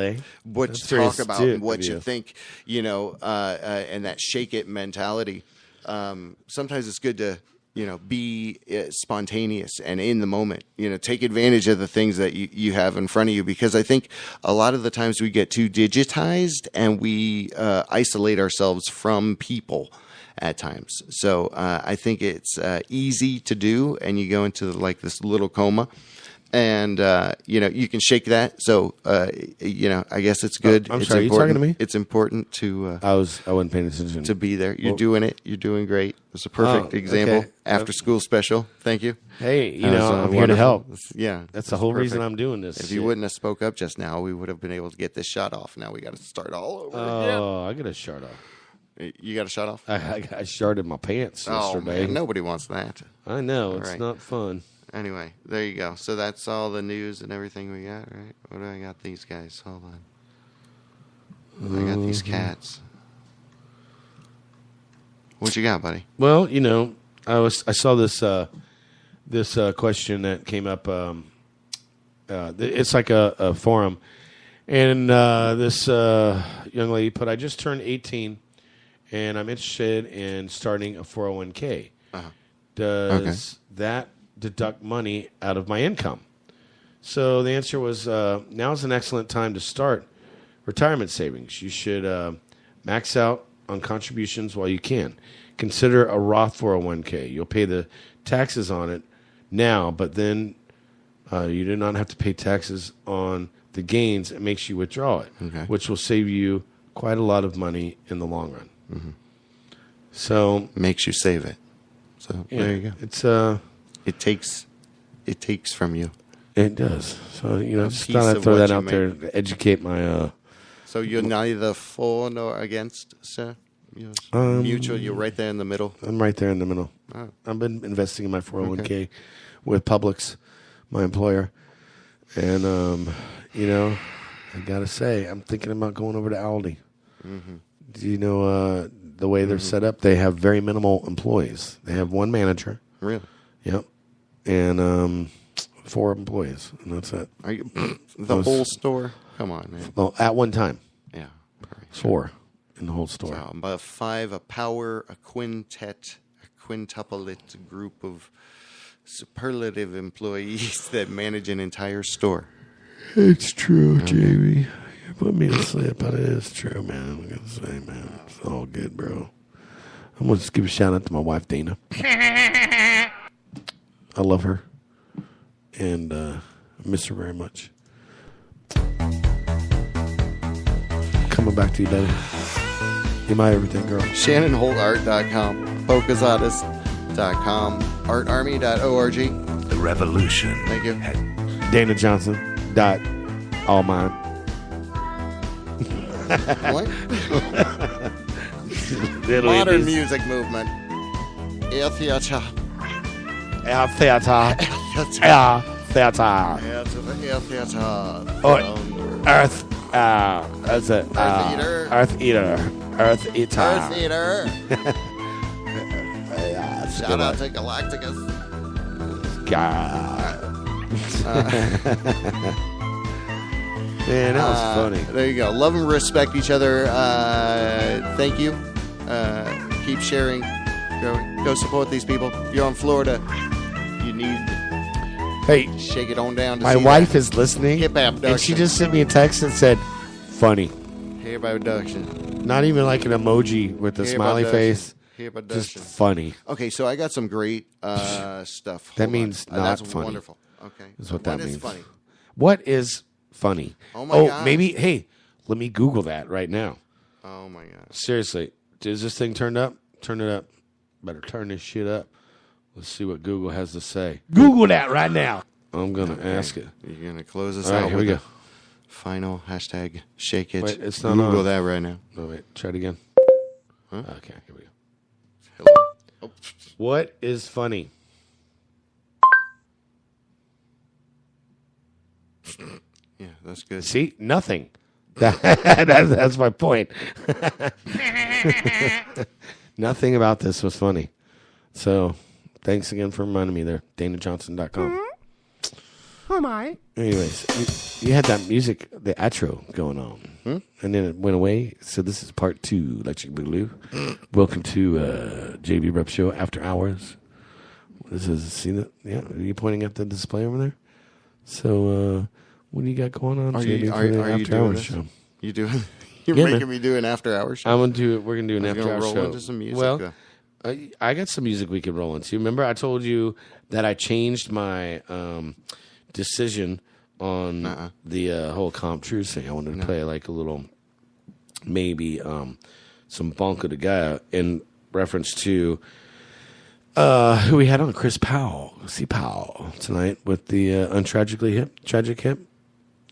S1: what you talk about and what you think, you know, and that shake it mentality. Sometimes it's good to, you know, be spontaneous and in the moment, you know, take advantage of the things that you have in front of you, because I think a lot of the times we get too digitized and we isolate ourselves from people at times. So I think it's easy to do, and you go into like this little coma, and you know, you can shake that. So you know, I guess it's good.
S4: I'm
S1: it's
S4: sorry,
S1: important.
S4: are you talking to me?
S1: It's important to
S4: I wasn't paying attention
S1: to be there. You're doing it. You're doing great. It's a perfect example.
S4: Okay.
S1: After school special. Thank you.
S4: Hey, you know, I'm here to help.
S1: Yeah,
S4: that's the whole reason I'm doing this.
S1: If you wouldn't have spoke up just now, we would have been able to get this shot off. Now we got to start all over again.
S4: Oh, I got a shot off.
S1: You got a shot off?
S4: I sharded my pants yesterday.
S1: Man, nobody wants that.
S4: I know.
S1: All
S4: It's
S1: right.
S4: not fun.
S1: Anyway, there you go. So that's all the news and everything we got, right? What do I got these guys? Hold on. I got these cats. What you got, buddy?
S4: Well, you know, I saw this question that came up. It's like a forum, and this young lady put, "I just turned 18, and I'm interested in starting a 401k. Does that deduct money out of my income?" So the answer was, now's an excellent time to start retirement savings. You should max out on contributions while you can. Consider a Roth 401k. You'll pay the taxes on it now, but then you do not have to pay taxes on the gains. It makes you withdraw it, which will save you quite a lot of money in the long run. So
S1: makes you save it. So there you go.
S4: It's
S1: it takes from you.
S4: It does. So you know, just
S1: piece
S4: thought I'd
S1: of
S4: throw
S1: what
S4: that
S1: you
S4: out there to educate my.
S1: So you're neither for nor against, sir? You're mutual. You're right there in the middle.
S4: I'm right there in the middle.
S1: Oh.
S4: I've been investing in my 401k with Publix, my employer, and you know, I gotta say, I'm thinking about going over to Aldi. Do you know the way they're set up? They have very minimal employees. They have one manager.
S1: Really?
S4: Yep. And 4 employees, and that's it.
S1: Are you the whole store? Come on, man.
S4: Well, at one time.
S1: Yeah.
S4: 4 in the whole store.
S1: So about 5, a power, a quintet, a quintuplet group of superlative employees that manage an entire store.
S4: It's true, JB. You put me to sleep, but it is true, man. I'm gonna say, man, it's all good, bro. I'm gonna just give a shout out to my wife, Dana. I love her, and I miss her very much. Coming back to you, baby. You're my everything, girl.
S1: ShannonHoltArt.com, Polkasautis.com, artarmy.org.
S17: The revolution.
S1: Thank you.
S4: Dana Johnson. All mine.
S1: What?
S4: Modern
S1: music movement. Air theater.
S4: Air theater. Air theater.
S1: Air theater.
S4: Oh, Earth. That's it.
S1: Earth eater.
S4: Earth eater. Earth eater.
S1: Earth eater.
S4: Yeah,
S1: Shout out to Galacticus.
S4: God. Man, that was funny.
S1: There you go. Love and respect each other. Thank you. Keep sharing. Go support these people. If you're in Florida, you need.
S4: Hey,
S1: shake it on down. To
S4: my
S1: see
S4: wife
S1: that.
S4: is listening,
S1: Hip abduction.
S4: and she just sent me a text that said, "Funny."
S1: Hip abduction.
S4: Not even like an emoji with a
S1: Hip
S4: smiley
S1: abduction.
S4: face.
S1: Hip
S4: Just
S1: abduction.
S4: funny.
S1: Okay, so I got some great stuff.
S4: That
S1: Hold
S4: means
S1: on.
S4: not
S1: That's
S4: funny.
S1: wonderful. Okay,
S4: Is what that
S1: is
S4: means.
S1: funny?
S4: What is funny?
S1: Oh my gosh.
S4: Maybe. Hey, let me Google that right now.
S1: Oh my god.
S4: Seriously, is this thing turned up? Turn it up. Better turn this shit up. Let's see what Google has to say. Google that right now. I'm gonna ask it.
S1: You're gonna close us
S4: All right,
S1: out
S4: here
S1: with
S4: we
S1: the
S4: go.
S1: final hashtag shake it.
S4: Wait, it's not
S1: Google
S4: on.
S1: that right now.
S4: No, wait. Try it again.
S1: Huh?
S4: Okay, here we go.
S1: Hello. Oh.
S4: What is funny?
S1: Yeah, that's good.
S4: See, nothing. That's my point. Nothing about this was funny. So, thanks again for reminding me there. DanaJohnson.com.
S16: Who am I?
S4: Anyways, you had that music, the outro going on. And then it went away. So this is part 2, Electric Boogaloo. Welcome to JB Rev Show After Hours. This is, see that? Yeah, are you pointing at the display over there? So, what do you got going on,
S1: Are
S4: JB,
S1: you,
S4: for
S1: are,
S4: the
S1: are you
S4: After
S1: doing
S4: Hours
S1: this?
S4: show?
S1: You doing? You're
S4: Yeah,
S1: making
S4: man.
S1: me do an after hours show.
S4: I'm gonna do it. We're gonna do an
S1: I was
S4: after
S1: gonna
S4: hours
S1: roll
S4: show.
S1: into some music.
S4: Well, I got some music we could roll into. Remember, I told you that I changed my decision on the whole Comp Truce thing. I wanted to play like a little, maybe some Bonko de Gaia in reference to who we had on, Chris Powell, C. Powell tonight with the Untragically Hip, Tragic Hip.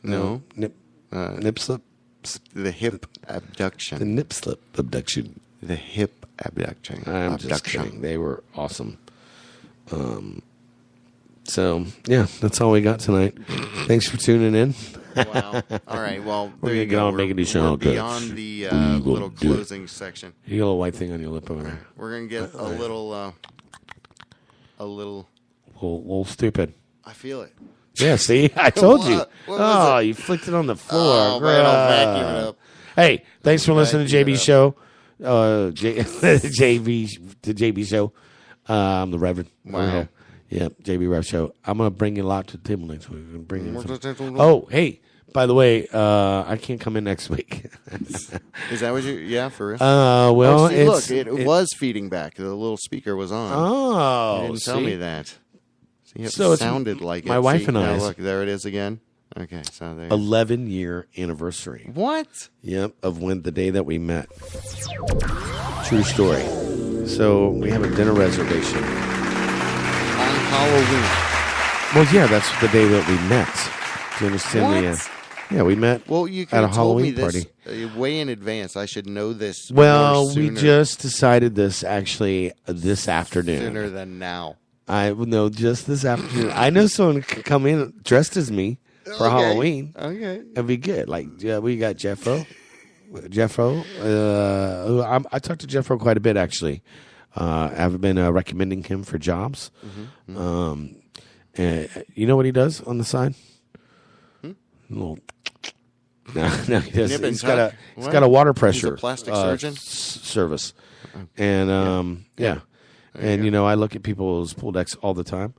S1: No.
S4: Nip Slip.
S1: The hip abduction.
S4: The Nip Slip abduction.
S1: The hip abduction.
S4: I'm just kidding. They were awesome. So, yeah, that's all we got tonight. Thanks for tuning in.
S1: Wow. All right. Well,
S4: We're
S1: there
S4: gonna
S1: you
S4: get
S1: go.
S4: on making these sound good.
S1: Beyond the
S4: We gonna
S1: little
S4: do it.
S1: closing section.
S4: You got a little white thing on your lip over there.
S1: We're gonna get a little
S4: little stupid.
S1: I feel it.
S4: Yeah, see? I told you.
S1: What was
S4: Oh,
S1: it?
S4: you flicked it on the floor.
S1: Oh, man, I'll vacuum it up.
S4: Hey, thanks for listening to
S1: Vacuum it
S4: JB
S1: up.
S4: Show. JB Show. I'm the Reverend.
S1: Wow.
S4: Over here. Yeah, JB Rev Show. I'm going to bring you a lot to the table next week. We're gonna bring in some...
S1: Mm-hmm.
S4: Oh, hey, by the way, I can't come in next week.
S1: Is that what you? Yeah, for real.
S4: Well,
S1: oh, see,
S4: it's-
S1: look, it was feeding back. The little speaker was on.
S4: Oh,
S1: you didn't tell
S4: see?
S1: me that. See, it
S4: So it's
S1: sounded like
S4: my
S1: it.
S4: wife
S1: See,
S4: and
S1: now
S4: I.
S1: Look, there it is again. Okay, so there.
S4: 11-year anniversary.
S1: What?
S4: Yep, of when the day that we met. True story. So we have a dinner reservation.
S1: On Halloween.
S4: Well, yeah, that's the day that we met. Do you understand?
S1: What?
S4: Yeah, we met
S1: Well, you could
S4: at a
S1: have told me
S4: Halloween
S1: this
S4: party.
S1: way in advance. I should know this.
S4: Well,
S1: more
S4: we
S1: sooner,
S4: just decided this actually this afternoon.
S1: sooner than now.
S4: I no, just this afternoon. I know someone could come in dressed as me for
S1: Okay.
S4: Halloween.
S1: Okay.
S4: It'd be good. Like, yeah, we got Jeffro. I talked to Jeffro quite a bit, actually. I've been recommending him for jobs.
S1: Mm-hmm.
S4: And you know what he does on the side? A little. No, he does.
S1: Nip and
S4: He's got
S1: tuck?
S4: he's
S1: What?
S4: got a water
S1: He's a
S4: pressure
S1: plastic surgeon?
S4: service, and yeah. And you know, I look at people's pool decks all the time,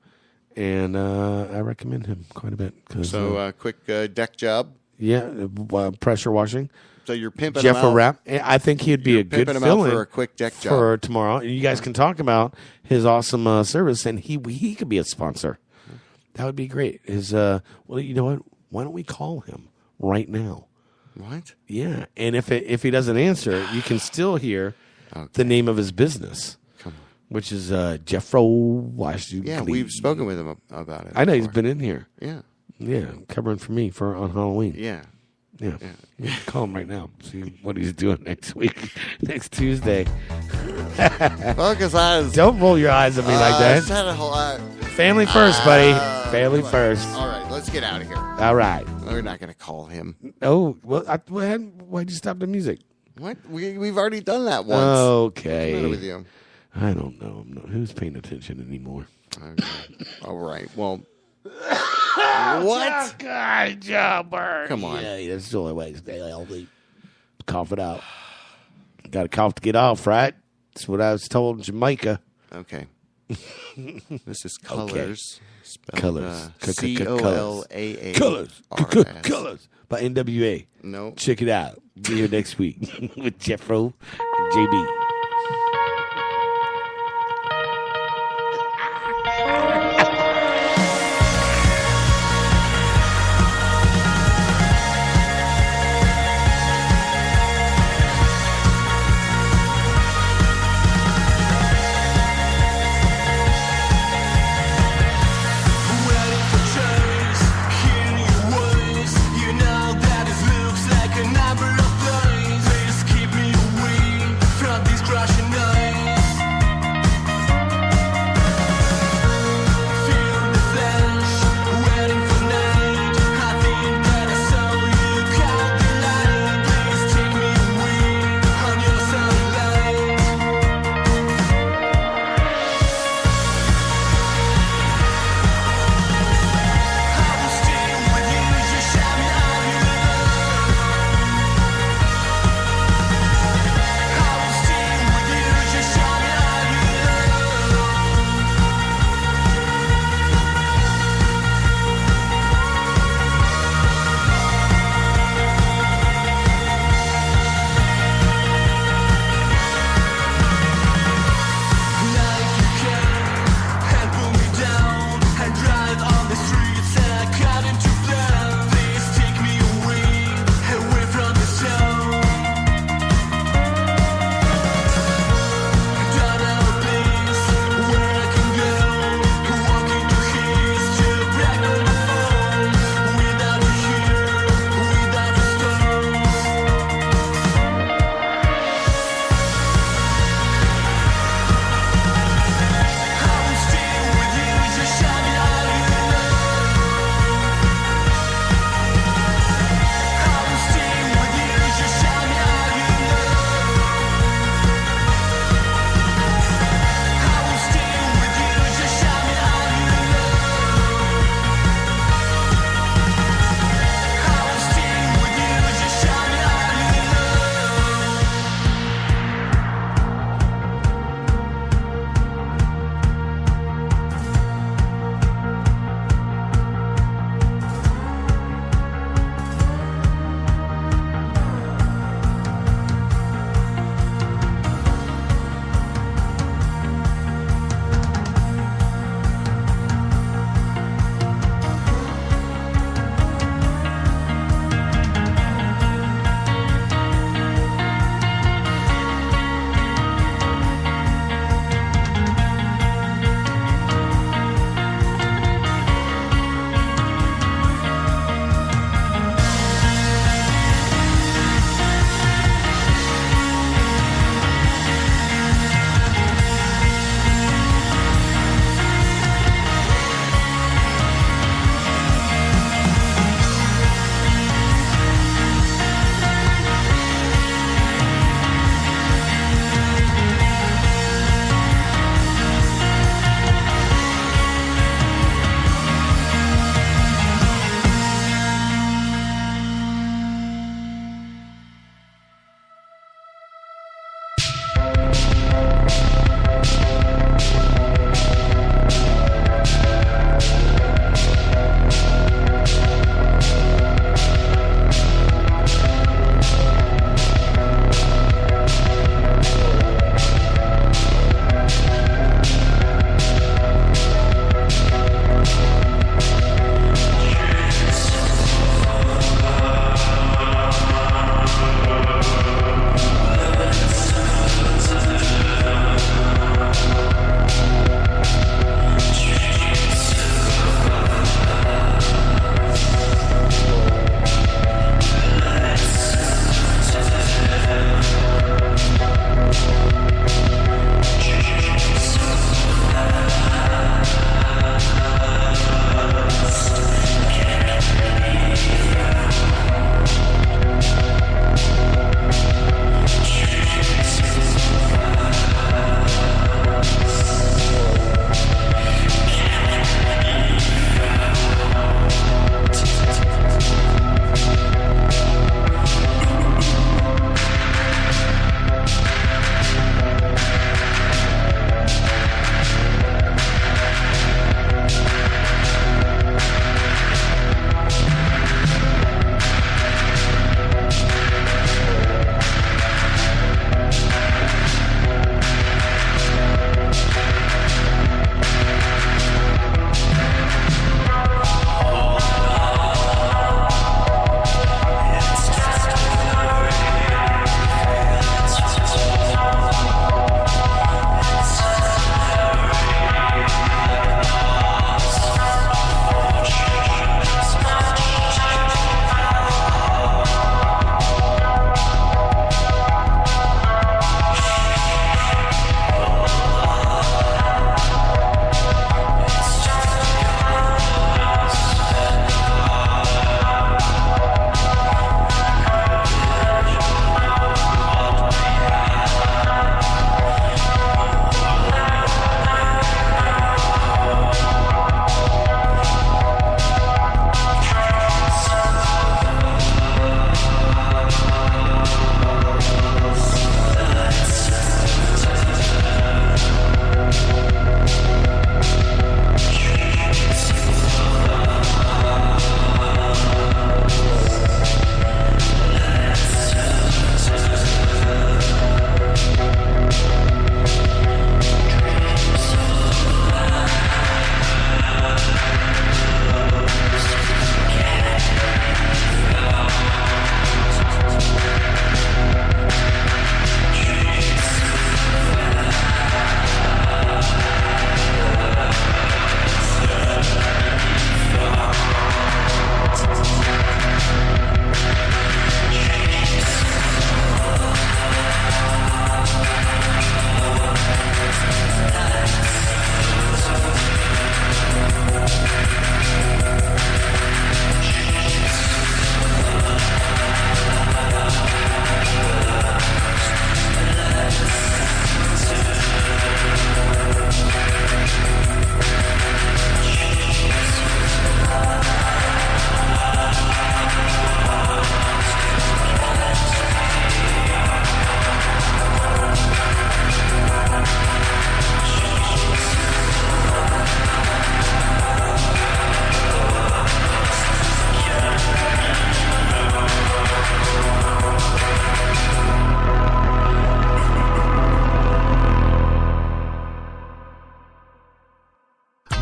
S4: and I recommend him quite a bit.
S1: So, quick deck job.
S4: Yeah, pressure washing.
S1: So you're pimping
S4: Jeff
S1: him out.
S4: Rapp. I think he'd be
S1: You're
S4: a good
S1: pimping him out
S4: fill-in
S1: for a quick deck job.
S4: for tomorrow. And you guys can talk about his awesome service, and he could be a sponsor. That would be great. Well, you know what? Why don't we call him right now?
S1: What?
S4: Yeah, and if he doesn't answer, you can still hear the name of his business, which is Jeffro Washington.
S1: Yeah, we've spoken with him about it.
S4: I know he's
S1: before.
S4: been in here.
S1: Yeah,
S4: covering for me on Halloween.
S1: Yeah.
S4: Call him right now. See what he's doing next week, next Tuesday.
S1: Focus eyes.
S4: Don't roll your eyes at me like that.
S1: Said a whole lot.
S4: Family first, buddy. Family first.
S1: All right, let's get out of here.
S4: All right.
S1: We're not going to call him.
S4: Oh, well, why'd you stop the music?
S1: What? We've already done that once.
S4: Okay.
S1: What's the matter with you?
S4: I don't know. Who's paying attention anymore?
S1: Okay. All right. Well, What?
S4: God, Jobber.
S1: Come on.
S4: Yeah, that's the only way to stay healthy. Cough it out. Got to cough to get off, right? That's what I was told in Jamaica.
S1: Okay. This is Colors.
S4: Okay. Colors.
S1: C-O-L-A-A.
S4: Colors. Colors. By NWA.
S1: No.
S4: Check it out. Be here next week with Jeffro and JB.
S8: Keep me away from these crashing nights.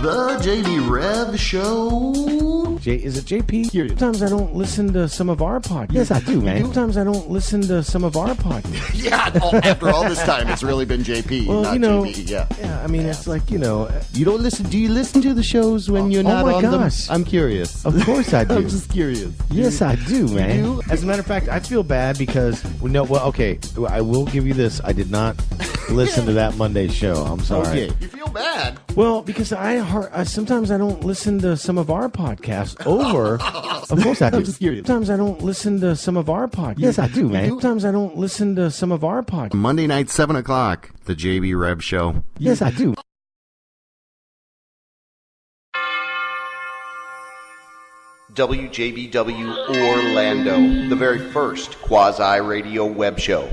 S1: The JB Rev Show.
S4: Is it JP? Sometimes I don't listen to some of our podcasts.
S22: Yes, I do, man.
S4: Sometimes I don't listen to some of our podcasts.
S1: Yeah, after all this time, it's really been JP,
S4: Well,
S1: not
S4: you know,
S1: JB. Yeah.
S4: I mean, it's like, you know,
S1: You don't listen. Do you listen to the shows when you're not
S4: my
S1: on
S4: gosh.
S1: them? I'm curious.
S4: of course I do.
S1: I'm just curious.
S22: Yes, I do, man.
S1: do?
S4: As a matter of fact, I feel bad because okay, I will give you this. I did not listen to that Monday show. I'm sorry.
S1: Okay. You feel bad?
S4: Well, because sometimes I don't listen to some of our podcasts over. Of course I do.
S1: I'm just curious.
S4: Sometimes I don't listen to some of our podcasts.
S22: Yes, I do, man.
S4: Sometimes I don't listen to some of our podcasts.
S1: Monday night, 7 o'clock, the JB Rev Show.
S22: Yes, I do.
S1: WJBW Orlando, the very first quasi-radio web show.